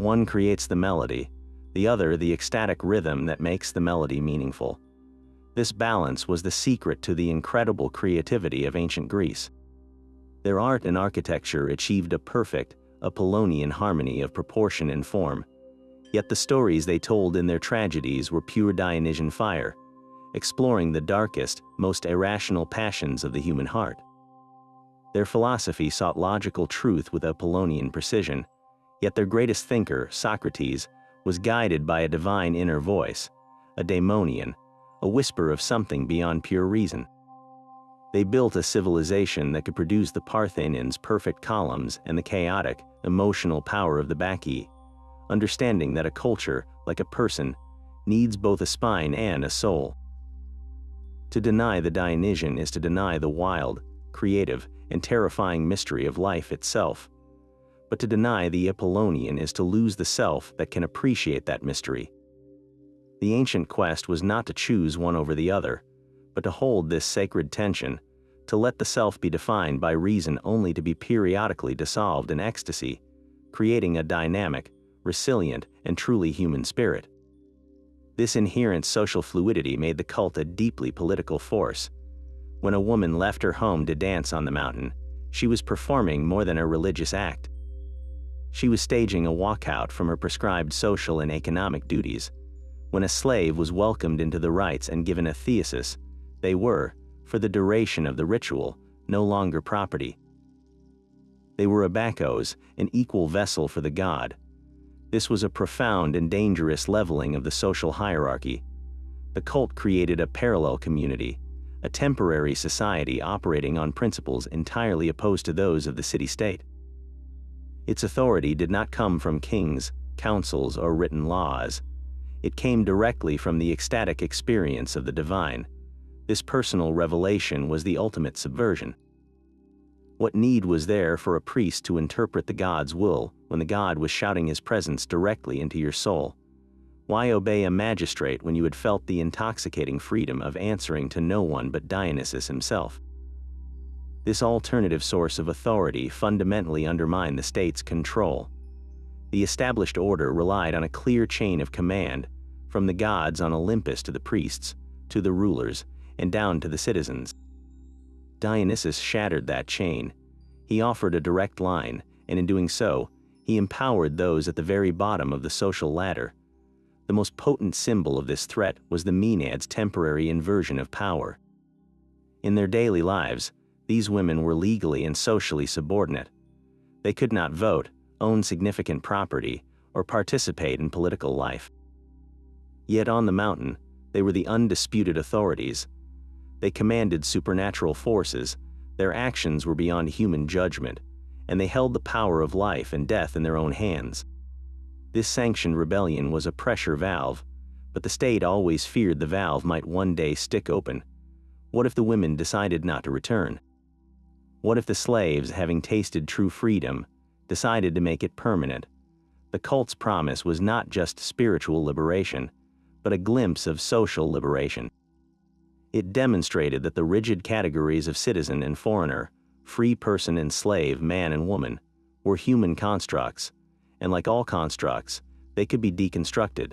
One creates the melody, the other the ecstatic rhythm that makes the melody meaningful. This balance was the secret to the incredible creativity of ancient Greece. Their art and architecture achieved a perfect, Apollonian harmony of proportion and form, yet the stories they told in their tragedies were pure Dionysian fire, exploring the darkest, most irrational passions of the human heart. Their philosophy sought logical truth with Apollonian precision, yet their greatest thinker, Socrates, was guided by a divine inner voice, a daemonian, a whisper of something beyond pure reason. They built a civilization that could produce the Parthenon's perfect columns and the chaotic, emotional power of the Bacchae, understanding that a culture, like a person, needs both a spine and a soul. To deny the Dionysian is to deny the wild, creative, and terrifying mystery of life itself. But to deny the Apollonian is to lose the self that can appreciate that mystery. The ancient quest was not to choose one over the other, but to hold this sacred tension, to let the self be defined by reason only to be periodically dissolved in ecstasy, creating a dynamic, resilient, and truly human spirit. This inherent social fluidity made the cult a deeply political force. When a woman left her home to dance on the mountain, she was performing more than a religious act. She was staging a walkout from her prescribed social and economic duties. When a slave was welcomed into the rites and given a thyrsus, they were, for the duration of the ritual, no longer property. They were a bacchos, an equal vessel for the god. This was a profound and dangerous leveling of the social hierarchy. The cult created a parallel community, a temporary society operating on principles entirely opposed to those of the city-state. Its authority did not come from kings, councils, or written laws. It came directly from the ecstatic experience of the divine. This personal revelation was the ultimate subversion. What need was there for a priest to interpret the god's will when the god was shouting his presence directly into your soul? Why obey a magistrate when you had felt the intoxicating freedom of answering to no one but Dionysus himself? This alternative source of authority fundamentally undermined the state's control. The established order relied on a clear chain of command, from the gods on Olympus to the priests, to the rulers, and down to the citizens. Dionysus shattered that chain. He offered a direct line, and in doing so, he empowered those at the very bottom of the social ladder. The most potent symbol of this threat was the Maenads' temporary inversion of power. In their daily lives, these women were legally and socially subordinate. They could not vote, own significant property, or participate in political life. Yet on the mountain, they were the undisputed authorities. They commanded supernatural forces, their actions were beyond human judgment, and they held the power of life and death in their own hands. This sanctioned rebellion was a pressure valve, but the state always feared the valve might one day stick open. What if the women decided not to return? What if the slaves, having tasted true freedom, decided to make it permanent? The cult's promise was not just spiritual liberation, but a glimpse of social liberation. It demonstrated that the rigid categories of citizen and foreigner, free person and slave, man and woman, were human constructs, and like all constructs, they could be deconstructed.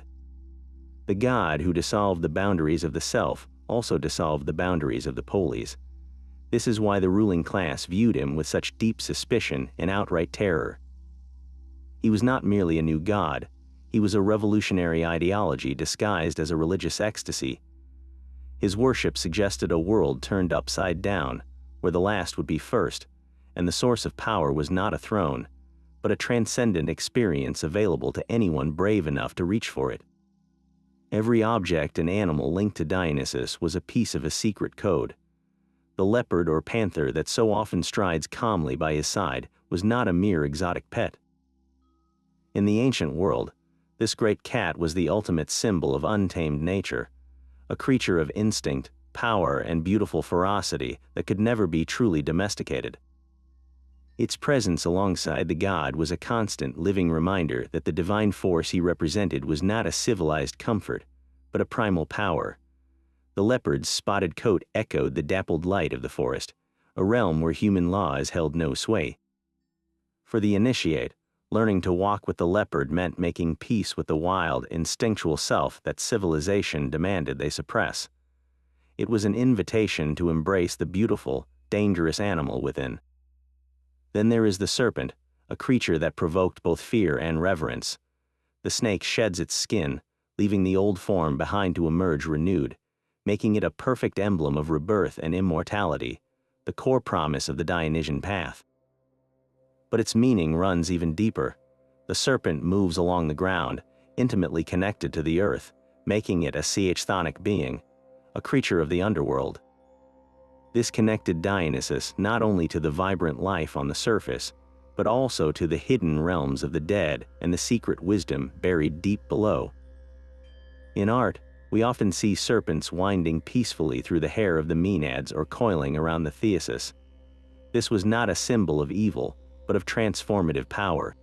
The god who dissolved the boundaries of the self also dissolved the boundaries of the polis. This is why the ruling class viewed him with such deep suspicion and outright terror. He was not merely a new god, he was a revolutionary ideology disguised as a religious ecstasy. His worship suggested a world turned upside down, where the last would be first, and the source of power was not a throne, but a transcendent experience available to anyone brave enough to reach for it. Every object and animal linked to Dionysus was a piece of a secret code. The leopard or panther that so often strides calmly by his side was not a mere exotic pet. In the ancient world, this great cat was the ultimate symbol of untamed nature, a creature of instinct, power, and beautiful ferocity that could never be truly domesticated. Its presence alongside the god was a constant living reminder that the divine force he represented was not a civilized comfort, but a primal power. The leopard's spotted coat echoed the dappled light of the forest, a realm where human laws held no sway. For the initiate, Learning to walk with the leopard meant making peace with the wild, instinctual self that civilization demanded they suppress. It was an invitation to embrace the beautiful, dangerous animal within. Then there is the serpent, a creature that provoked both fear and reverence. The snake sheds its skin, leaving the old form behind to emerge renewed, making it a perfect emblem of rebirth and immortality, the core promise of the Dionysian path. But its meaning runs even deeper. The serpent moves along the ground, intimately connected to the earth, making it a chthonic being, a creature of the underworld. This connected Dionysus not only to the vibrant life on the surface, but also to the hidden realms of the dead and the secret wisdom buried deep below. In art, we often see serpents winding peacefully through the hair of the Maenads or coiling around the thyrsus. This was not a symbol of evil, but of transformative power.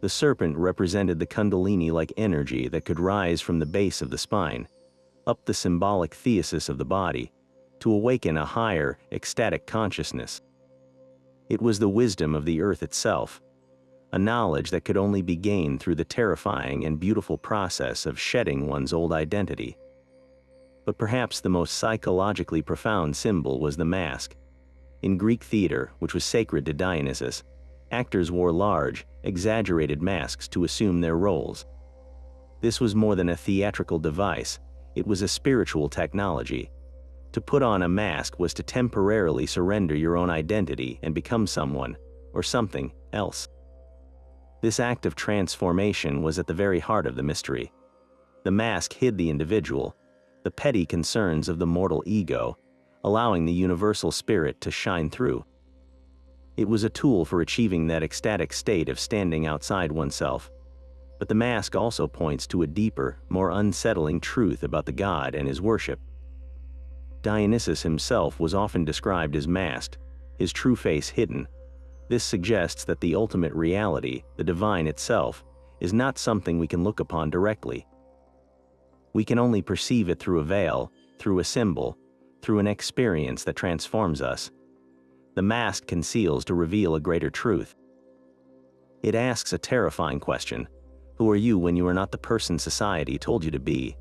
The serpent represented the kundalini-like energy that could rise from the base of the spine, up the symbolic thyrsus of the body, to awaken a higher, ecstatic consciousness. It was the wisdom of the earth itself, a knowledge that could only be gained through the terrifying and beautiful process of shedding one's old identity. But perhaps the most psychologically profound symbol was the mask. In Greek theater, which was sacred to Dionysus, actors wore large, exaggerated masks to assume their roles. This was more than a theatrical device, it was a spiritual technology. To put on a mask was to temporarily surrender your own identity and become someone, or something, else. This act of transformation was at the very heart of the mystery. The mask hid the individual, the petty concerns of the mortal ego, allowing the universal spirit to shine through. It was a tool for achieving that ecstatic state of standing outside oneself. But the mask also points to a deeper, more unsettling truth about the god and his worship. Dionysus himself was often described as masked, his true face hidden. This suggests that the ultimate reality, the divine itself, is not something we can look upon directly. We can only perceive it through a veil, through a symbol, through an experience that transforms us. The mask conceals to reveal a greater truth. It asks a terrifying question. Who are you when you are not the person society told you to be?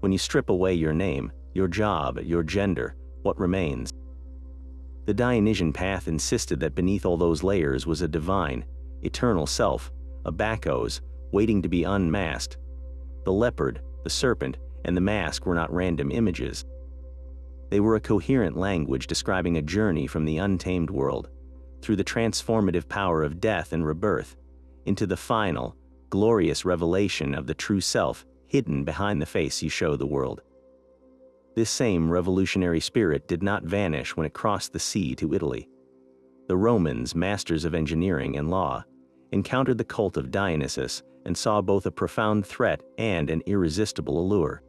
When you strip away your name, your job, your gender, what remains? The Dionysian path insisted that beneath all those layers was a divine, eternal self, a Bacchus, waiting to be unmasked. The leopard, the serpent, and the mask were not random images. They were a coherent language describing a journey from the untamed world, through the transformative power of death and rebirth, into the final, glorious revelation of the true self hidden behind the face you show the world. This same revolutionary spirit did not vanish when it crossed the sea to Italy. The Romans, masters of engineering and law, encountered the cult of Dionysus and saw both a profound threat and an irresistible allure.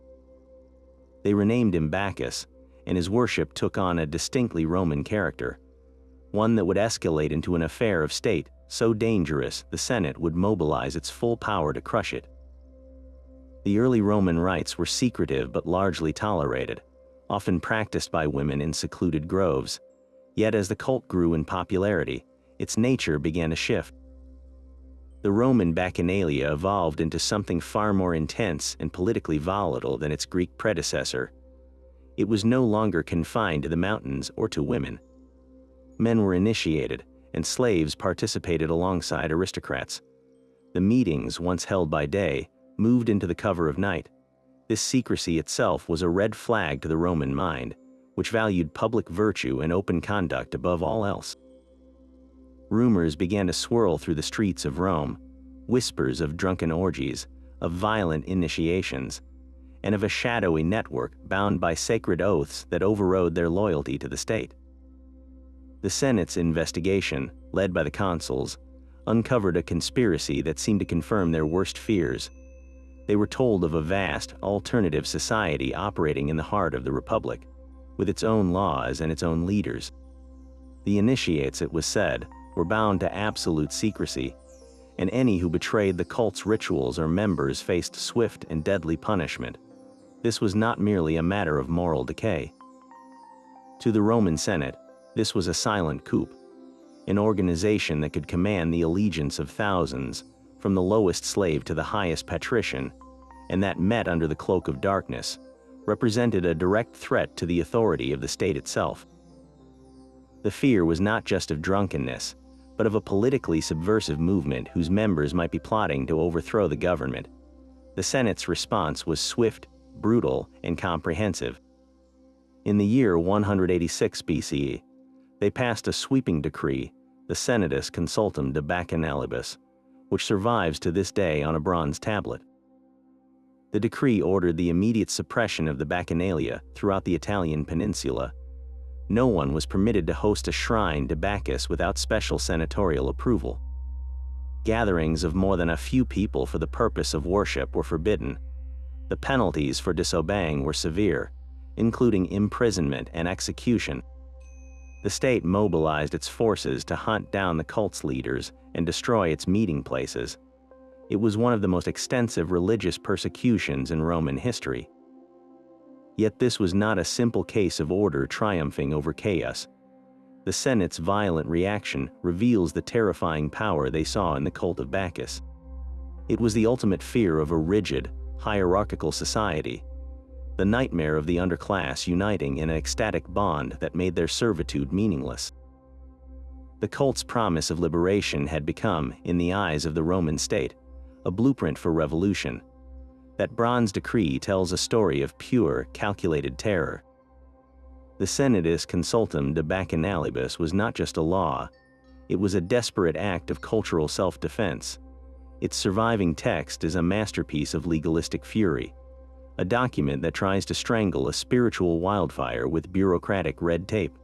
They renamed him Bacchus, and his worship took on a distinctly Roman character, one that would escalate into an affair of state so dangerous the Senate would mobilize its full power to crush it. The early Roman rites were secretive but largely tolerated, often practiced by women in secluded groves. Yet as the cult grew in popularity, its nature began to shift. The Roman bacchanalia evolved into something far more intense and politically volatile than its Greek predecessor. It was no longer confined to the mountains or to women. Men were initiated, and slaves participated alongside aristocrats. The meetings, once held by day, moved into the cover of night. This secrecy itself was a red flag to the Roman mind, which valued public virtue and open conduct above all else. Rumors began to swirl through the streets of Rome, whispers of drunken orgies, of violent initiations, and of a shadowy network bound by sacred oaths that overrode their loyalty to the state. The Senate's investigation, led by the consuls, uncovered a conspiracy that seemed to confirm their worst fears. They were told of a vast, alternative society operating in the heart of the Republic, with its own laws and its own leaders. The initiates, it was said, were bound to absolute secrecy, and any who betrayed the cult's rituals or members faced swift and deadly punishment. This was not merely a matter of moral decay. To the Roman Senate, this was a silent coup. an organization that could command the allegiance of thousands, from the lowest slave to the highest patrician, and that met under the cloak of darkness, represented a direct threat to the authority of the state itself. The fear was not just of drunkenness, but of a politically subversive movement whose members might be plotting to overthrow the government. The Senate's response was swift, brutal, and comprehensive. In the year 186 BCE, they passed a sweeping decree, the Senatus Consultum de Bacchanalibus, which survives to this day on a bronze tablet. The decree ordered the immediate suppression of the Bacchanalia throughout the Italian peninsula. No one was permitted to host a shrine to Bacchus without special senatorial approval. Gatherings of more than a few people for the purpose of worship were forbidden. The penalties for disobeying were severe, including imprisonment and execution. The state mobilized its forces to hunt down the cult's leaders and destroy its meeting places. It was one of the most extensive religious persecutions in Roman history. Yet this was not a simple case of order triumphing over chaos. The Senate's violent reaction reveals the terrifying power they saw in the cult of Bacchus. It was the ultimate fear of a rigid, hierarchical society, the nightmare of the underclass uniting in an ecstatic bond that made their servitude meaningless. The cult's promise of liberation had become, in the eyes of the Roman state, a blueprint for revolution. That bronze decree tells a story of pure, calculated terror. The Senatus Consultum de Bacchanalibus was not just a law, it was a desperate act of cultural self-defense. Its surviving text is a masterpiece of legalistic fury, a document that tries to strangle a spiritual wildfire with bureaucratic red tape.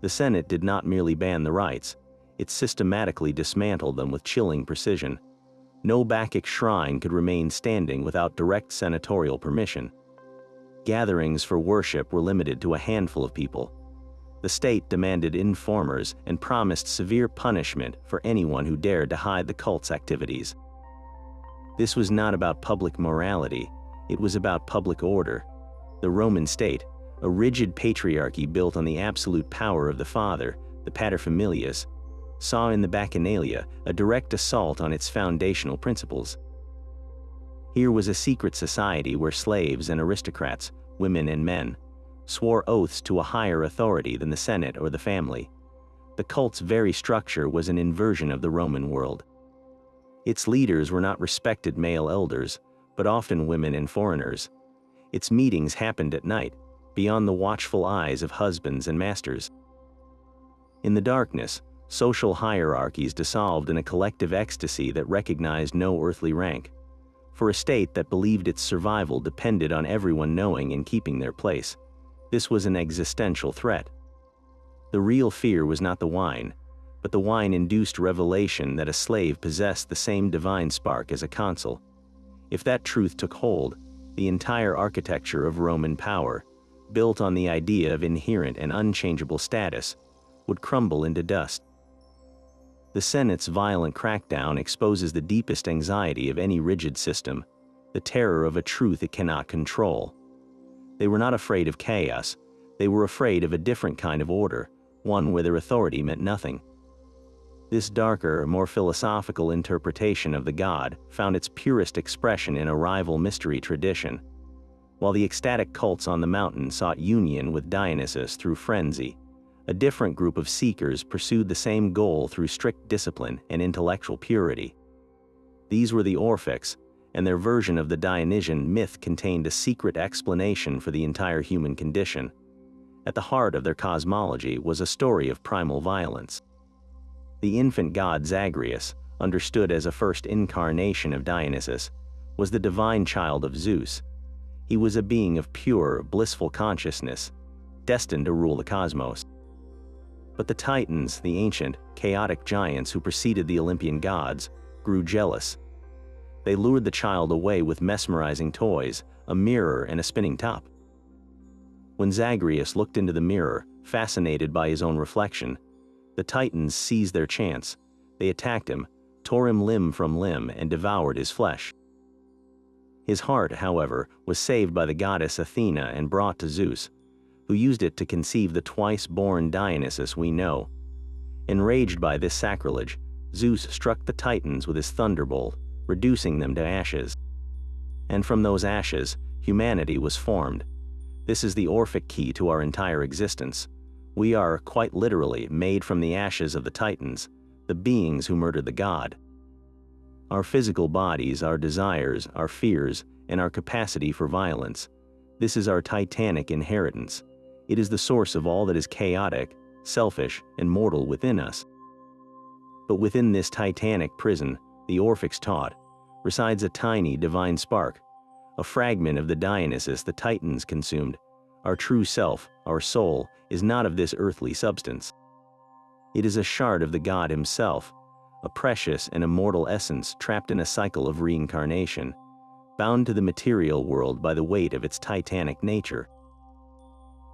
The Senate did not merely ban the rites, it systematically dismantled them with chilling precision. No Bacchic shrine could remain standing without direct senatorial permission. Gatherings for worship were limited to a handful of people. The state demanded informers and promised severe punishment for anyone who dared to hide the cult's activities. This was not about public morality, it was about public order. The Roman state, a rigid patriarchy built on the absolute power of the father, the paterfamilias, saw in the Bacchanalia a direct assault on its foundational principles. Here was a secret society where slaves and aristocrats, women and men, swore oaths to a higher authority than the Senate or the family. The cult's very structure was an inversion of the Roman world. Its leaders were not respected male elders, but often women and foreigners. Its meetings happened at night, beyond the watchful eyes of husbands and masters. In the darkness, social hierarchies dissolved in a collective ecstasy that recognized no earthly rank. For a state that believed its survival depended on everyone knowing and keeping their place, this was an existential threat. The real fear was not the wine, but the wine-induced revelation that a slave possessed the same divine spark as a consul. If that truth took hold, the entire architecture of Roman power, built on the idea of inherent and unchangeable status, would crumble into dust. The Senate's violent crackdown exposes the deepest anxiety of any rigid system, the terror of a truth it cannot control. They were not afraid of chaos, they were afraid of a different kind of order, one where their authority meant nothing. This darker, more philosophical interpretation of the god found its purest expression in a rival mystery tradition. While the ecstatic cults on the mountain sought union with Dionysus through frenzy, a different group of seekers pursued the same goal through strict discipline and intellectual purity. These were the Orphics, and their version of the Dionysian myth contained a secret explanation for the entire human condition. At the heart of their cosmology was a story of primal violence. The infant god Zagreus, understood as a first incarnation of Dionysus, was the divine child of Zeus. He was a being of pure, blissful consciousness, destined to rule the cosmos. But the Titans, the ancient, chaotic giants who preceded the Olympian gods, grew jealous. They lured the child away with mesmerizing toys, a mirror and a spinning top. When Zagreus looked into the mirror, fascinated by his own reflection, the Titans seized their chance. They attacked him, tore him limb from limb, and devoured his flesh. His heart, however, was saved by the goddess Athena and brought to Zeus, who used it to conceive the twice-born Dionysus we know. Enraged by this sacrilege, Zeus struck the Titans with his thunderbolt, reducing them to ashes. And from those ashes, humanity was formed. This is the Orphic key to our entire existence. We are, quite literally, made from the ashes of the Titans, the beings who murdered the god. Our physical bodies, our desires, our fears, and our capacity for violence. This is our titanic inheritance. It is the source of all that is chaotic, selfish, and mortal within us. But within this titanic prison, the Orphics taught, resides a tiny divine spark, a fragment of the Dionysus the Titans consumed. Our true self, our soul, is not of this earthly substance. It is a shard of the god himself, a precious and immortal essence trapped in a cycle of reincarnation, bound to the material world by the weight of its titanic nature.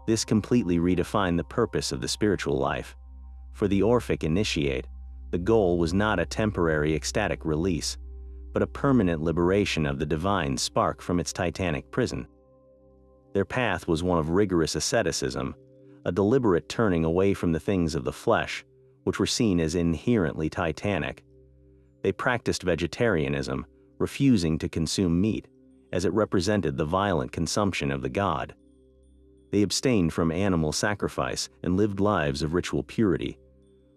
This completely redefined the purpose of the spiritual life. For the Orphic initiate, the goal was not a temporary ecstatic release, but a permanent liberation of the divine spark from its titanic prison. Their path was one of rigorous asceticism, a deliberate turning away from the things of the flesh, which were seen as inherently titanic. They practiced vegetarianism, refusing to consume meat, as it represented the violent consumption of the god. They abstained from animal sacrifice and lived lives of ritual purity,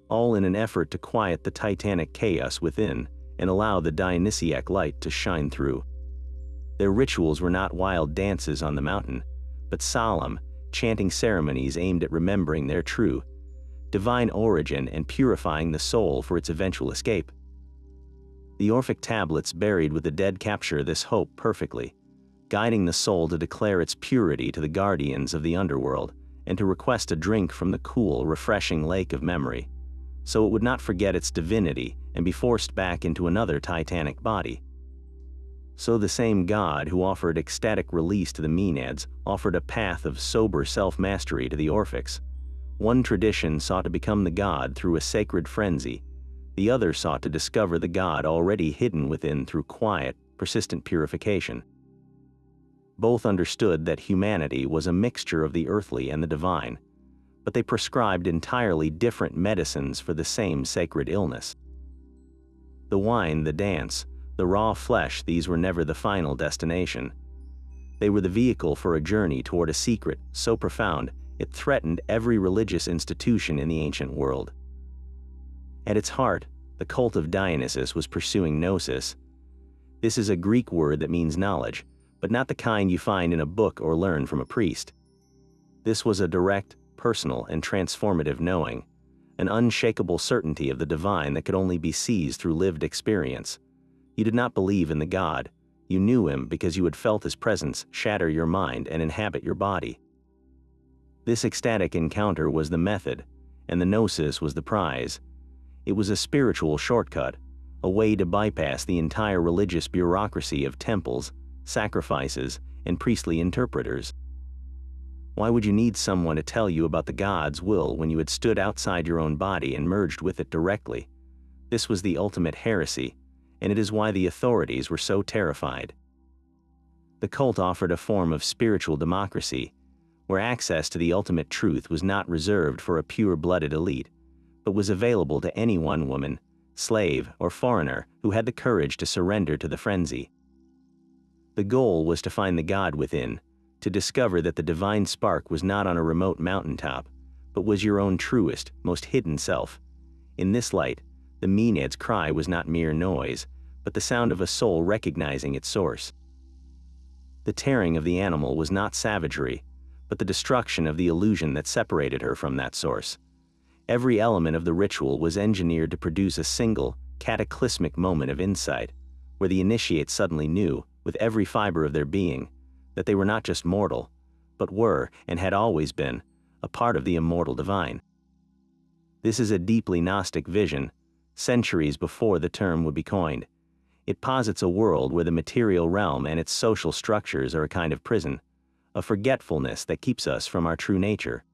all in an effort to quiet the titanic chaos within and allow the Dionysiac light to shine through. Their rituals were not wild dances on the mountain, but solemn, chanting ceremonies aimed at remembering their true, divine origin and purifying the soul for its eventual escape. The Orphic tablets buried with the dead capture this hope perfectly, guiding the soul to declare its purity to the guardians of the underworld and to request a drink from the cool, refreshing lake of memory, so it would not forget its divinity and be forced back into another titanic body. So the same god who offered ecstatic release to the Maenads offered a path of sober self-mastery to the Orphics. One tradition sought to become the god through a sacred frenzy, the other sought to discover the god already hidden within through quiet, persistent purification. Both understood that humanity was a mixture of the earthly and the divine, but they prescribed entirely different medicines for the same sacred illness. The wine, the dance, the raw flesh, these were never the final destination. They were the vehicle for a journey toward a secret so profound it threatened every religious institution in the ancient world. At its heart, the cult of Dionysus was pursuing gnosis. This is a Greek word that means knowledge, but not the kind you find in a book or learn from a priest. This was a direct, personal, and transformative knowing, an unshakable certainty of the divine that could only be seized through lived experience. You did not believe in the god, you knew him because you had felt his presence shatter your mind and inhabit your body. This ecstatic encounter was the method, and the gnosis was the prize. It was a spiritual shortcut, a way to bypass the entire religious bureaucracy of temples, sacrifices, and priestly interpreters. Why would you need someone to tell you about the god's will when you had stood outside your own body and merged with it directly? This was the ultimate heresy, and it is why the authorities were so terrified. The cult offered a form of spiritual democracy, where access to the ultimate truth was not reserved for a pure-blooded elite, but was available to any one woman, slave, or foreigner who had the courage to surrender to the frenzy. The goal was to find the god within, to discover that the divine spark was not on a remote mountaintop, but was your own truest, most hidden self. In this light, the Maenads' cry was not mere noise, but the sound of a soul recognizing its source. The tearing of the animal was not savagery, but the destruction of the illusion that separated her from that source. Every element of the ritual was engineered to produce a single, cataclysmic moment of insight, where the initiates suddenly knew, with every fiber of their being, that they were not just mortal, but were, and had always been, a part of the immortal divine. This is a deeply Gnostic vision, centuries before the term would be coined. It posits a world where the material realm and its social structures are a kind of prison, a forgetfulness that keeps us from our true nature.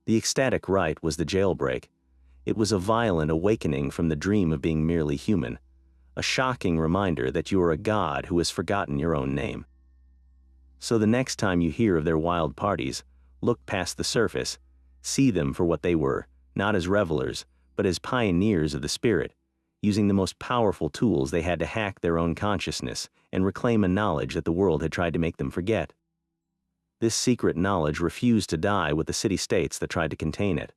The ecstatic rite was the jailbreak. It was a violent awakening from the dream of being merely human, a shocking reminder that you are a god who has forgotten your own name. So the next time you hear of their wild parties, look past the surface, see them for what they were, not as revelers, but as pioneers of the spirit, using the most powerful tools they had to hack their own consciousness and reclaim a knowledge that the world had tried to make them forget. This secret knowledge refused to die with the city-states that tried to contain it.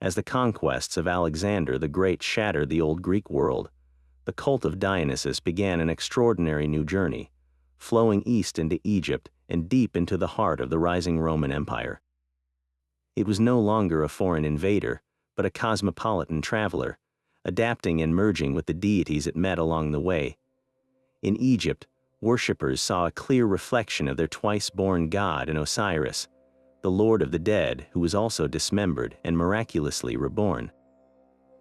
As the conquests of Alexander the Great shattered the old Greek world, the cult of Dionysus began an extraordinary new journey, flowing east into Egypt and deep into the heart of the rising Roman Empire. It was no longer a foreign invader, but a cosmopolitan traveler, adapting and merging with the deities it met along the way. In Egypt, worshippers saw a clear reflection of their twice-born god in Osiris, the lord of the dead who was also dismembered and miraculously reborn.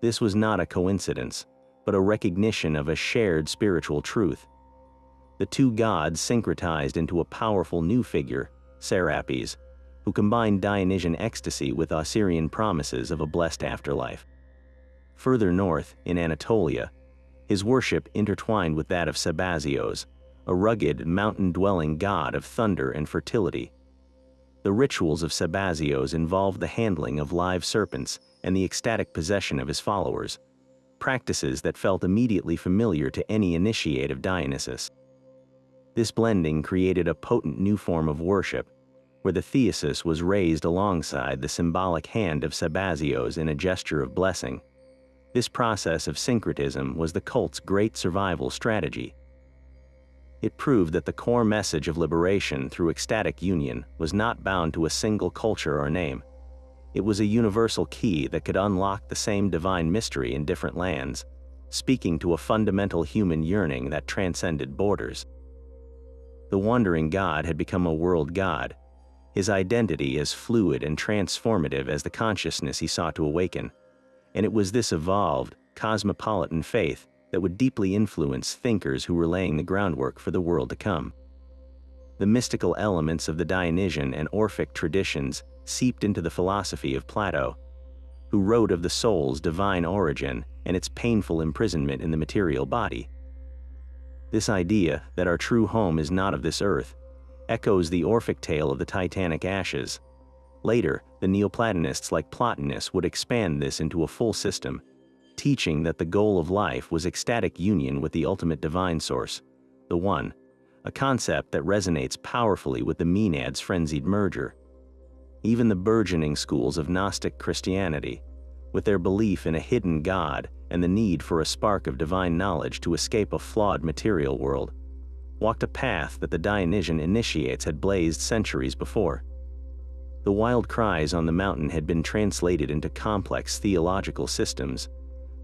This was not a coincidence, but a recognition of a shared spiritual truth. The two gods syncretized into a powerful new figure, Serapis, who combined Dionysian ecstasy with Osirian promises of a blessed afterlife. Further north, in Anatolia, his worship intertwined with that of Sabazios, a rugged, mountain-dwelling god of thunder and fertility. The rituals of Sabazios involved the handling of live serpents and the ecstatic possession of his followers, practices that felt immediately familiar to any initiate of Dionysus. This blending created a potent new form of worship, where the thyrsus was raised alongside the symbolic hand of Sabazios in a gesture of blessing. This process of syncretism was the cult's great survival strategy. It proved that the core message of liberation through ecstatic union was not bound to a single culture or name. It was a universal key that could unlock the same divine mystery in different lands, speaking to a fundamental human yearning that transcended borders. The wandering god had become a world god, his identity as fluid and transformative as the consciousness he sought to awaken, and it was this evolved, cosmopolitan faith that would deeply influence thinkers who were laying the groundwork for the world to come. The mystical elements of the Dionysian and Orphic traditions seeped into the philosophy of Plato, who wrote of the soul's divine origin and its painful imprisonment in the material body. This idea that our true home is not of this earth echoes the Orphic tale of the Titanic ashes. Later, the Neoplatonists like Plotinus would expand this into a full system, teaching that the goal of life was ecstatic union with the ultimate divine source, the One, a concept that resonates powerfully with the Maenads' frenzied merger. Even the burgeoning schools of Gnostic Christianity, with their belief in a hidden God and the need for a spark of divine knowledge to escape a flawed material world, walked a path that the Dionysian initiates had blazed centuries before. The wild cries on the mountain had been translated into complex theological systems,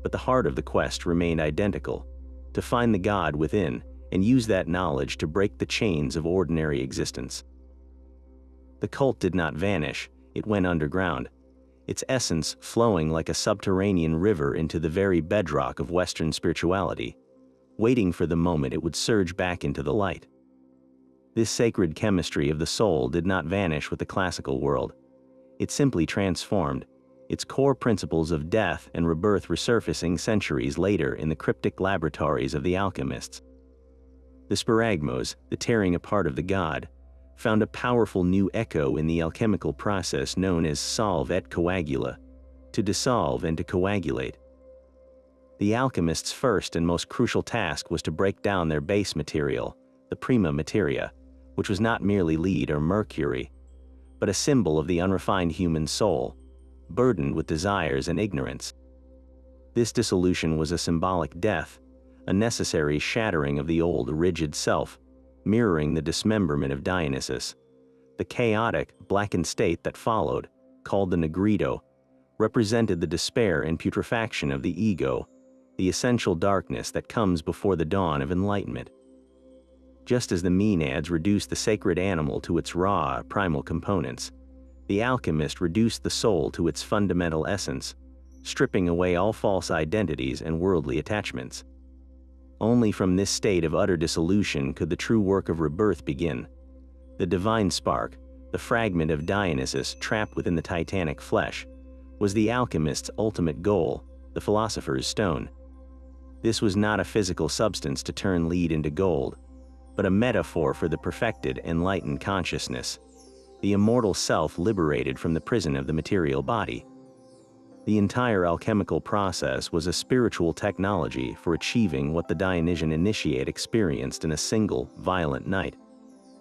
but the heart of the quest remained identical: to find the God within and use that knowledge to break the chains of ordinary existence. The cult did not vanish, it went underground, its essence flowing like a subterranean river into the very bedrock of Western spirituality, waiting for the moment it would surge back into the light. This sacred chemistry of the soul did not vanish with the classical world. It simply transformed, its core principles of death and rebirth resurfacing centuries later in the cryptic laboratories of the alchemists. The sparagmos, the tearing apart of the god, found a powerful new echo in the alchemical process known as solve et coagula, to dissolve and to coagulate. The alchemists' first and most crucial task was to break down their base material, the prima materia, which was not merely lead or mercury, but a symbol of the unrefined human soul, burdened with desires and ignorance. This dissolution was a symbolic death, a necessary shattering of the old rigid self, mirroring the dismemberment of Dionysus. The chaotic, blackened state that followed, called the Negrito, represented the despair and putrefaction of the ego, the essential darkness that comes before the dawn of enlightenment. Just as the Maenads reduced the sacred animal to its raw, primal components, the alchemist reduced the soul to its fundamental essence, stripping away all false identities and worldly attachments. Only from this state of utter dissolution could the true work of rebirth begin. The divine spark, the fragment of Dionysus trapped within the titanic flesh, was the alchemist's ultimate goal, the philosopher's stone. This was not a physical substance to turn lead into gold, but a metaphor for the perfected, enlightened consciousness, the immortal self liberated from the prison of the material body. The entire alchemical process was a spiritual technology for achieving what the Dionysian initiate experienced in a single, violent night: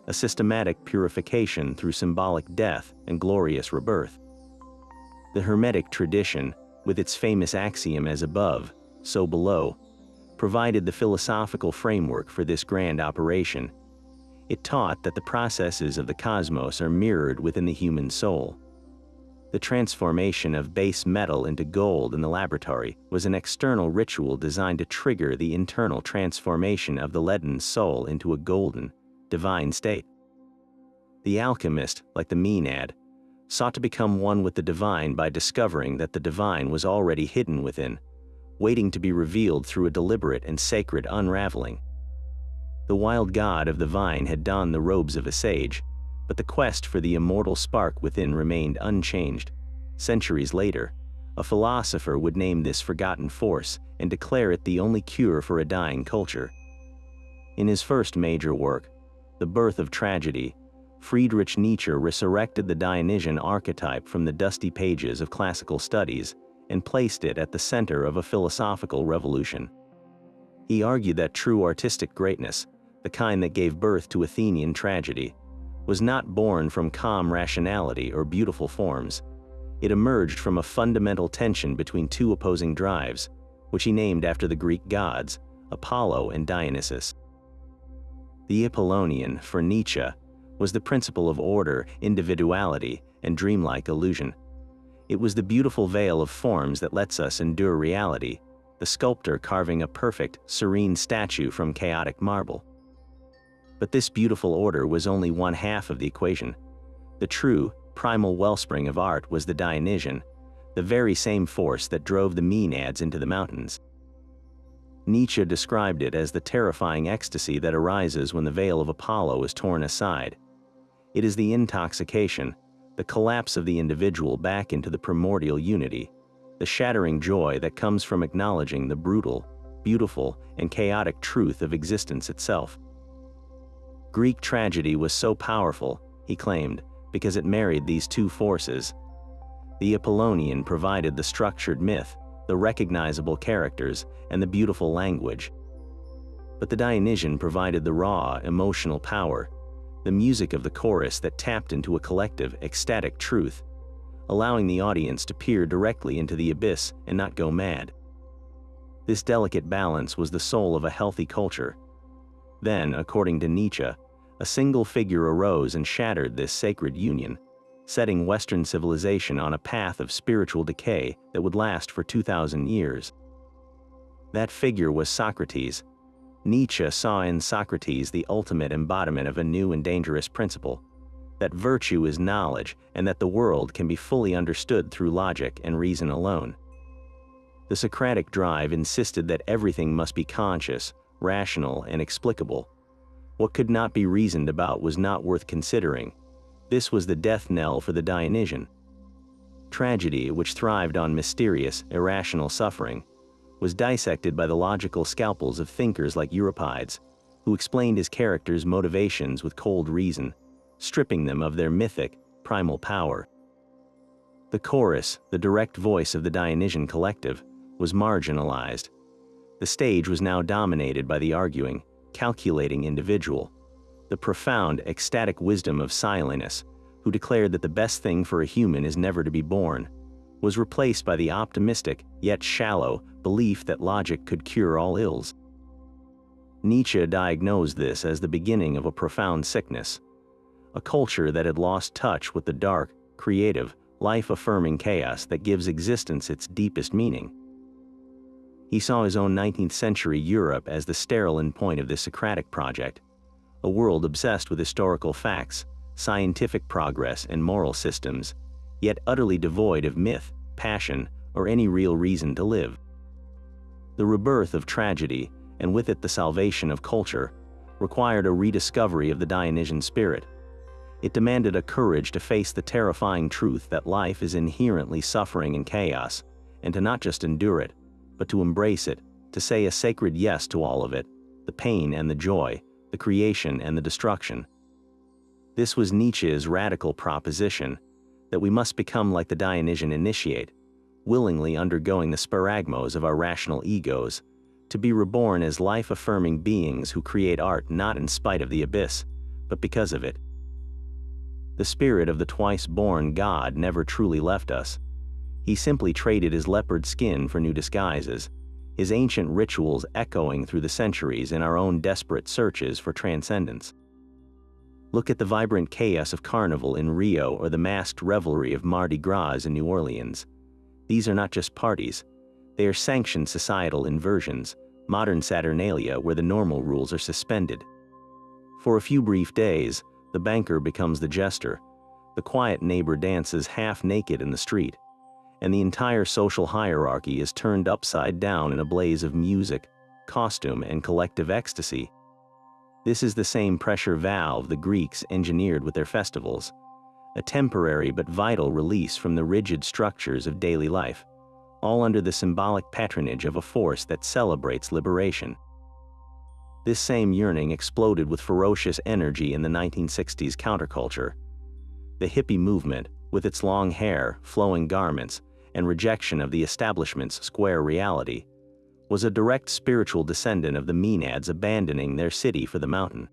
a systematic purification through symbolic death and glorious rebirth. The Hermetic tradition, with its famous axiom "as above, so below," provided the philosophical framework for this grand operation. It taught that the processes of the cosmos are mirrored within the human soul. The transformation of base metal into gold in the laboratory was an external ritual designed to trigger the internal transformation of the leaden soul into a golden, divine state. The alchemist, like the Maenad, sought to become one with the divine by discovering that the divine was already hidden within, waiting to be revealed through a deliberate and sacred unraveling. The wild god of the vine had donned the robes of a sage, but the quest for the immortal spark within remained unchanged. Centuries later, a philosopher would name this forgotten force and declare it the only cure for a dying culture. In his first major work, The Birth of Tragedy, Friedrich Nietzsche resurrected the Dionysian archetype from the dusty pages of classical studies and placed it at the center of a philosophical revolution. He argued that true artistic greatness, the kind that gave birth to Athenian tragedy, was not born from calm rationality or beautiful forms. It emerged from a fundamental tension between two opposing drives, which he named after the Greek gods, Apollo and Dionysus. The Apollonian, for Nietzsche, was the principle of order, individuality, and dreamlike illusion. It was the beautiful veil of forms that lets us endure reality, the sculptor carving a perfect, serene statue from chaotic marble. But this beautiful order was only one half of the equation. The true, primal wellspring of art was the Dionysian, the very same force that drove the Maenads into the mountains. Nietzsche described it as the terrifying ecstasy that arises when the veil of Apollo is torn aside. It is the intoxication, the collapse of the individual back into the primordial unity, the shattering joy that comes from acknowledging the brutal, beautiful, and chaotic truth of existence itself. Greek tragedy was so powerful, he claimed, because it married these two forces. The Apollonian provided the structured myth, the recognizable characters, and the beautiful language. But the Dionysian provided the raw, emotional power, the music of the chorus that tapped into a collective, ecstatic truth, allowing the audience to peer directly into the abyss and not go mad. This delicate balance was the soul of a healthy culture. Then, according to Nietzsche, a single figure arose and shattered this sacred union, setting Western civilization on a path of spiritual decay that would last for 2,000 years. That figure was Socrates. Nietzsche saw in Socrates the ultimate embodiment of a new and dangerous principle, that virtue is knowledge and that the world can be fully understood through logic and reason alone. The Socratic drive insisted that everything must be conscious, rational, and explicable. What could not be reasoned about was not worth considering. This was the death knell for the Dionysian. Tragedy, which thrived on mysterious, irrational suffering, was dissected by the logical scalpels of thinkers like Euripides, who explained his characters' motivations with cold reason, stripping them of their mythic, primal power. The chorus, the direct voice of the Dionysian collective, was marginalized. The stage was now dominated by the arguing, calculating individual, the profound, ecstatic wisdom of Silenus, who declared that the best thing for a human is never to be born, was replaced by the optimistic, yet shallow, belief that logic could cure all ills. Nietzsche diagnosed this as the beginning of a profound sickness, a culture that had lost touch with the dark, creative, life-affirming chaos that gives existence its deepest meaning. He saw his own 19th century Europe as the sterile endpoint of this Socratic project, a world obsessed with historical facts, scientific progress, and moral systems, yet utterly devoid of myth, passion, or any real reason to live. The rebirth of tragedy, and with it the salvation of culture, required a rediscovery of the Dionysian spirit. It demanded a courage to face the terrifying truth that life is inherently suffering and chaos, and to not just endure it, but to embrace it, to say a sacred yes to all of it, the pain and the joy, the creation and the destruction. This was Nietzsche's radical proposition, that we must become like the Dionysian initiate, willingly undergoing the sparagmos of our rational egos, to be reborn as life-affirming beings who create art not in spite of the abyss, but because of it. The spirit of the twice-born God never truly left us. He simply traded his leopard skin for new disguises, his ancient rituals echoing through the centuries in our own desperate searches for transcendence. Look at the vibrant chaos of Carnival in Rio or the masked revelry of Mardi Gras in New Orleans. These are not just parties. They are sanctioned societal inversions, modern Saturnalia where the normal rules are suspended. For a few brief days, the banker becomes the jester, the quiet neighbor dances half-naked in the street, and the entire social hierarchy is turned upside down in a blaze of music, costume, and collective ecstasy. This is the same pressure valve the Greeks engineered with their festivals, a temporary but vital release from the rigid structures of daily life, all under the symbolic patronage of a force that celebrates liberation. This same yearning exploded with ferocious energy in the 1960s counterculture. The hippie movement, with its long hair, flowing garments, and rejection of the establishment's square reality, was a direct spiritual descendant of the Maenads abandoning their city for the mountain.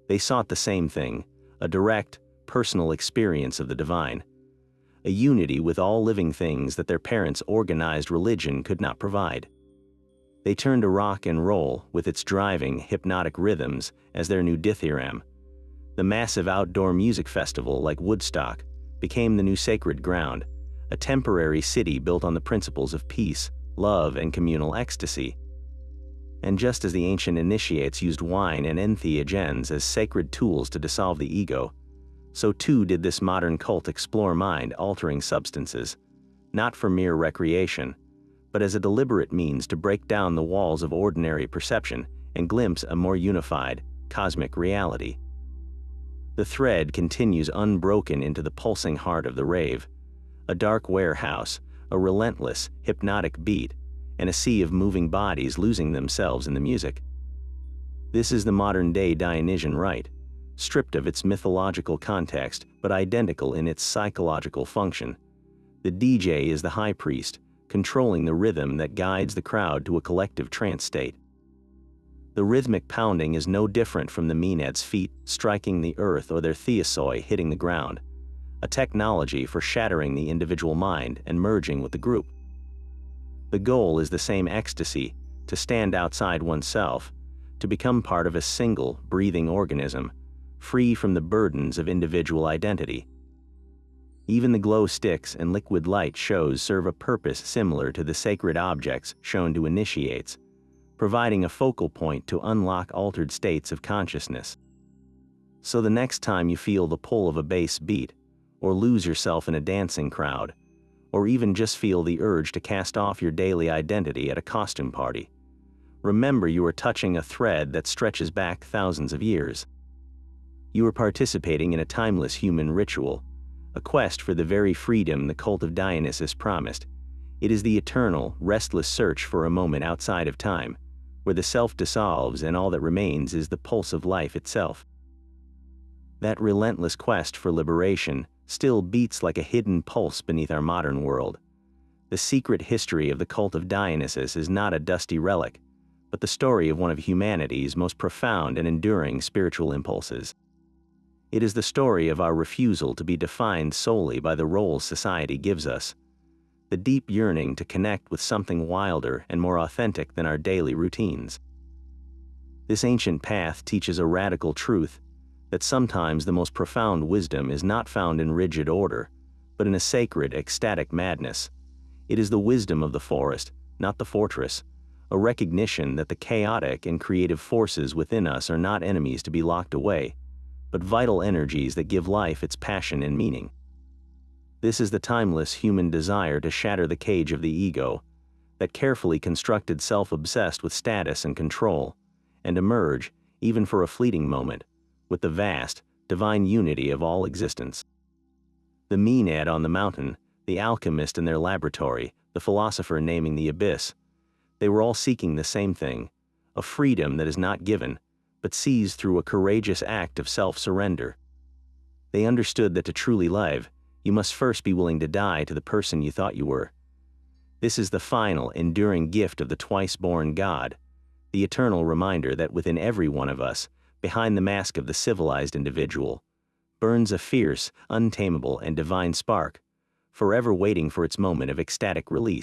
They sought the same thing, a direct, personal experience of the divine, a unity with all living things that their parents' organized religion could not provide. They turned to rock and roll, with its driving, hypnotic rhythms, as their new dithyramb. The massive outdoor music festival, like Woodstock, became the new sacred ground, a temporary city built on the principles of peace, love, and communal ecstasy. And just as the ancient initiates used wine and entheogens as sacred tools to dissolve the ego, so too did this modern cult explore mind-altering substances, not for mere recreation, but as a deliberate means to break down the walls of ordinary perception and glimpse a more unified, cosmic reality. The thread continues unbroken into the pulsing heart of the rave, a dark warehouse, a relentless, hypnotic beat, and a sea of moving bodies losing themselves in the music. This is the modern-day Dionysian rite, stripped of its mythological context but identical in its psychological function. The DJ is the high priest, controlling the rhythm that guides the crowd to a collective trance state. The rhythmic pounding is no different from the Maenads' feet striking the earth or their theosoi hitting the ground, a technology for shattering the individual mind and merging with the group. The goal is the same ecstasy, to stand outside oneself, to become part of a single, breathing organism, free from the burdens of individual identity. Even the glow sticks and liquid light shows serve a purpose similar to the sacred objects shown to initiates, providing a focal point to unlock altered states of consciousness. So the next time you feel the pull of a bass beat, or lose yourself in a dancing crowd, or even just feel the urge to cast off your daily identity at a costume party, remember you are touching a thread that stretches back thousands of years. You are participating in a timeless human ritual, a quest for the very freedom the Cult of Dionysus promised. It is the eternal, restless search for a moment outside of time, where the self dissolves and all that remains is the pulse of life itself. That relentless quest for liberation still beats like a hidden pulse beneath our modern world. The secret history of the Cult of Dionysus is not a dusty relic, but the story of one of humanity's most profound and enduring spiritual impulses. It is the story of our refusal to be defined solely by the roles society gives us, the deep yearning to connect with something wilder and more authentic than our daily routines. This ancient path teaches a radical truth, that sometimes the most profound wisdom is not found in rigid order, but in a sacred, ecstatic madness. It is the wisdom of the forest, not the fortress, a recognition that the chaotic and creative forces within us are not enemies to be locked away, but vital energies that give life its passion and meaning. This is the timeless human desire to shatter the cage of the ego, that carefully constructed self obsessed with status and control, and emerge, even for a fleeting moment, with the vast, divine unity of all existence. The Maenad on the mountain, the alchemist in their laboratory, the philosopher naming the abyss, they were all seeking the same thing, a freedom that is not given, but seized through a courageous act of self-surrender. They understood that to truly live, you must first be willing to die to the person you thought you were, This is the final, enduring gift of the twice-born God, the eternal reminder that within every one of us, behind the mask of the civilized individual, burns a fierce, untamable, and divine spark, forever waiting for its moment of ecstatic release.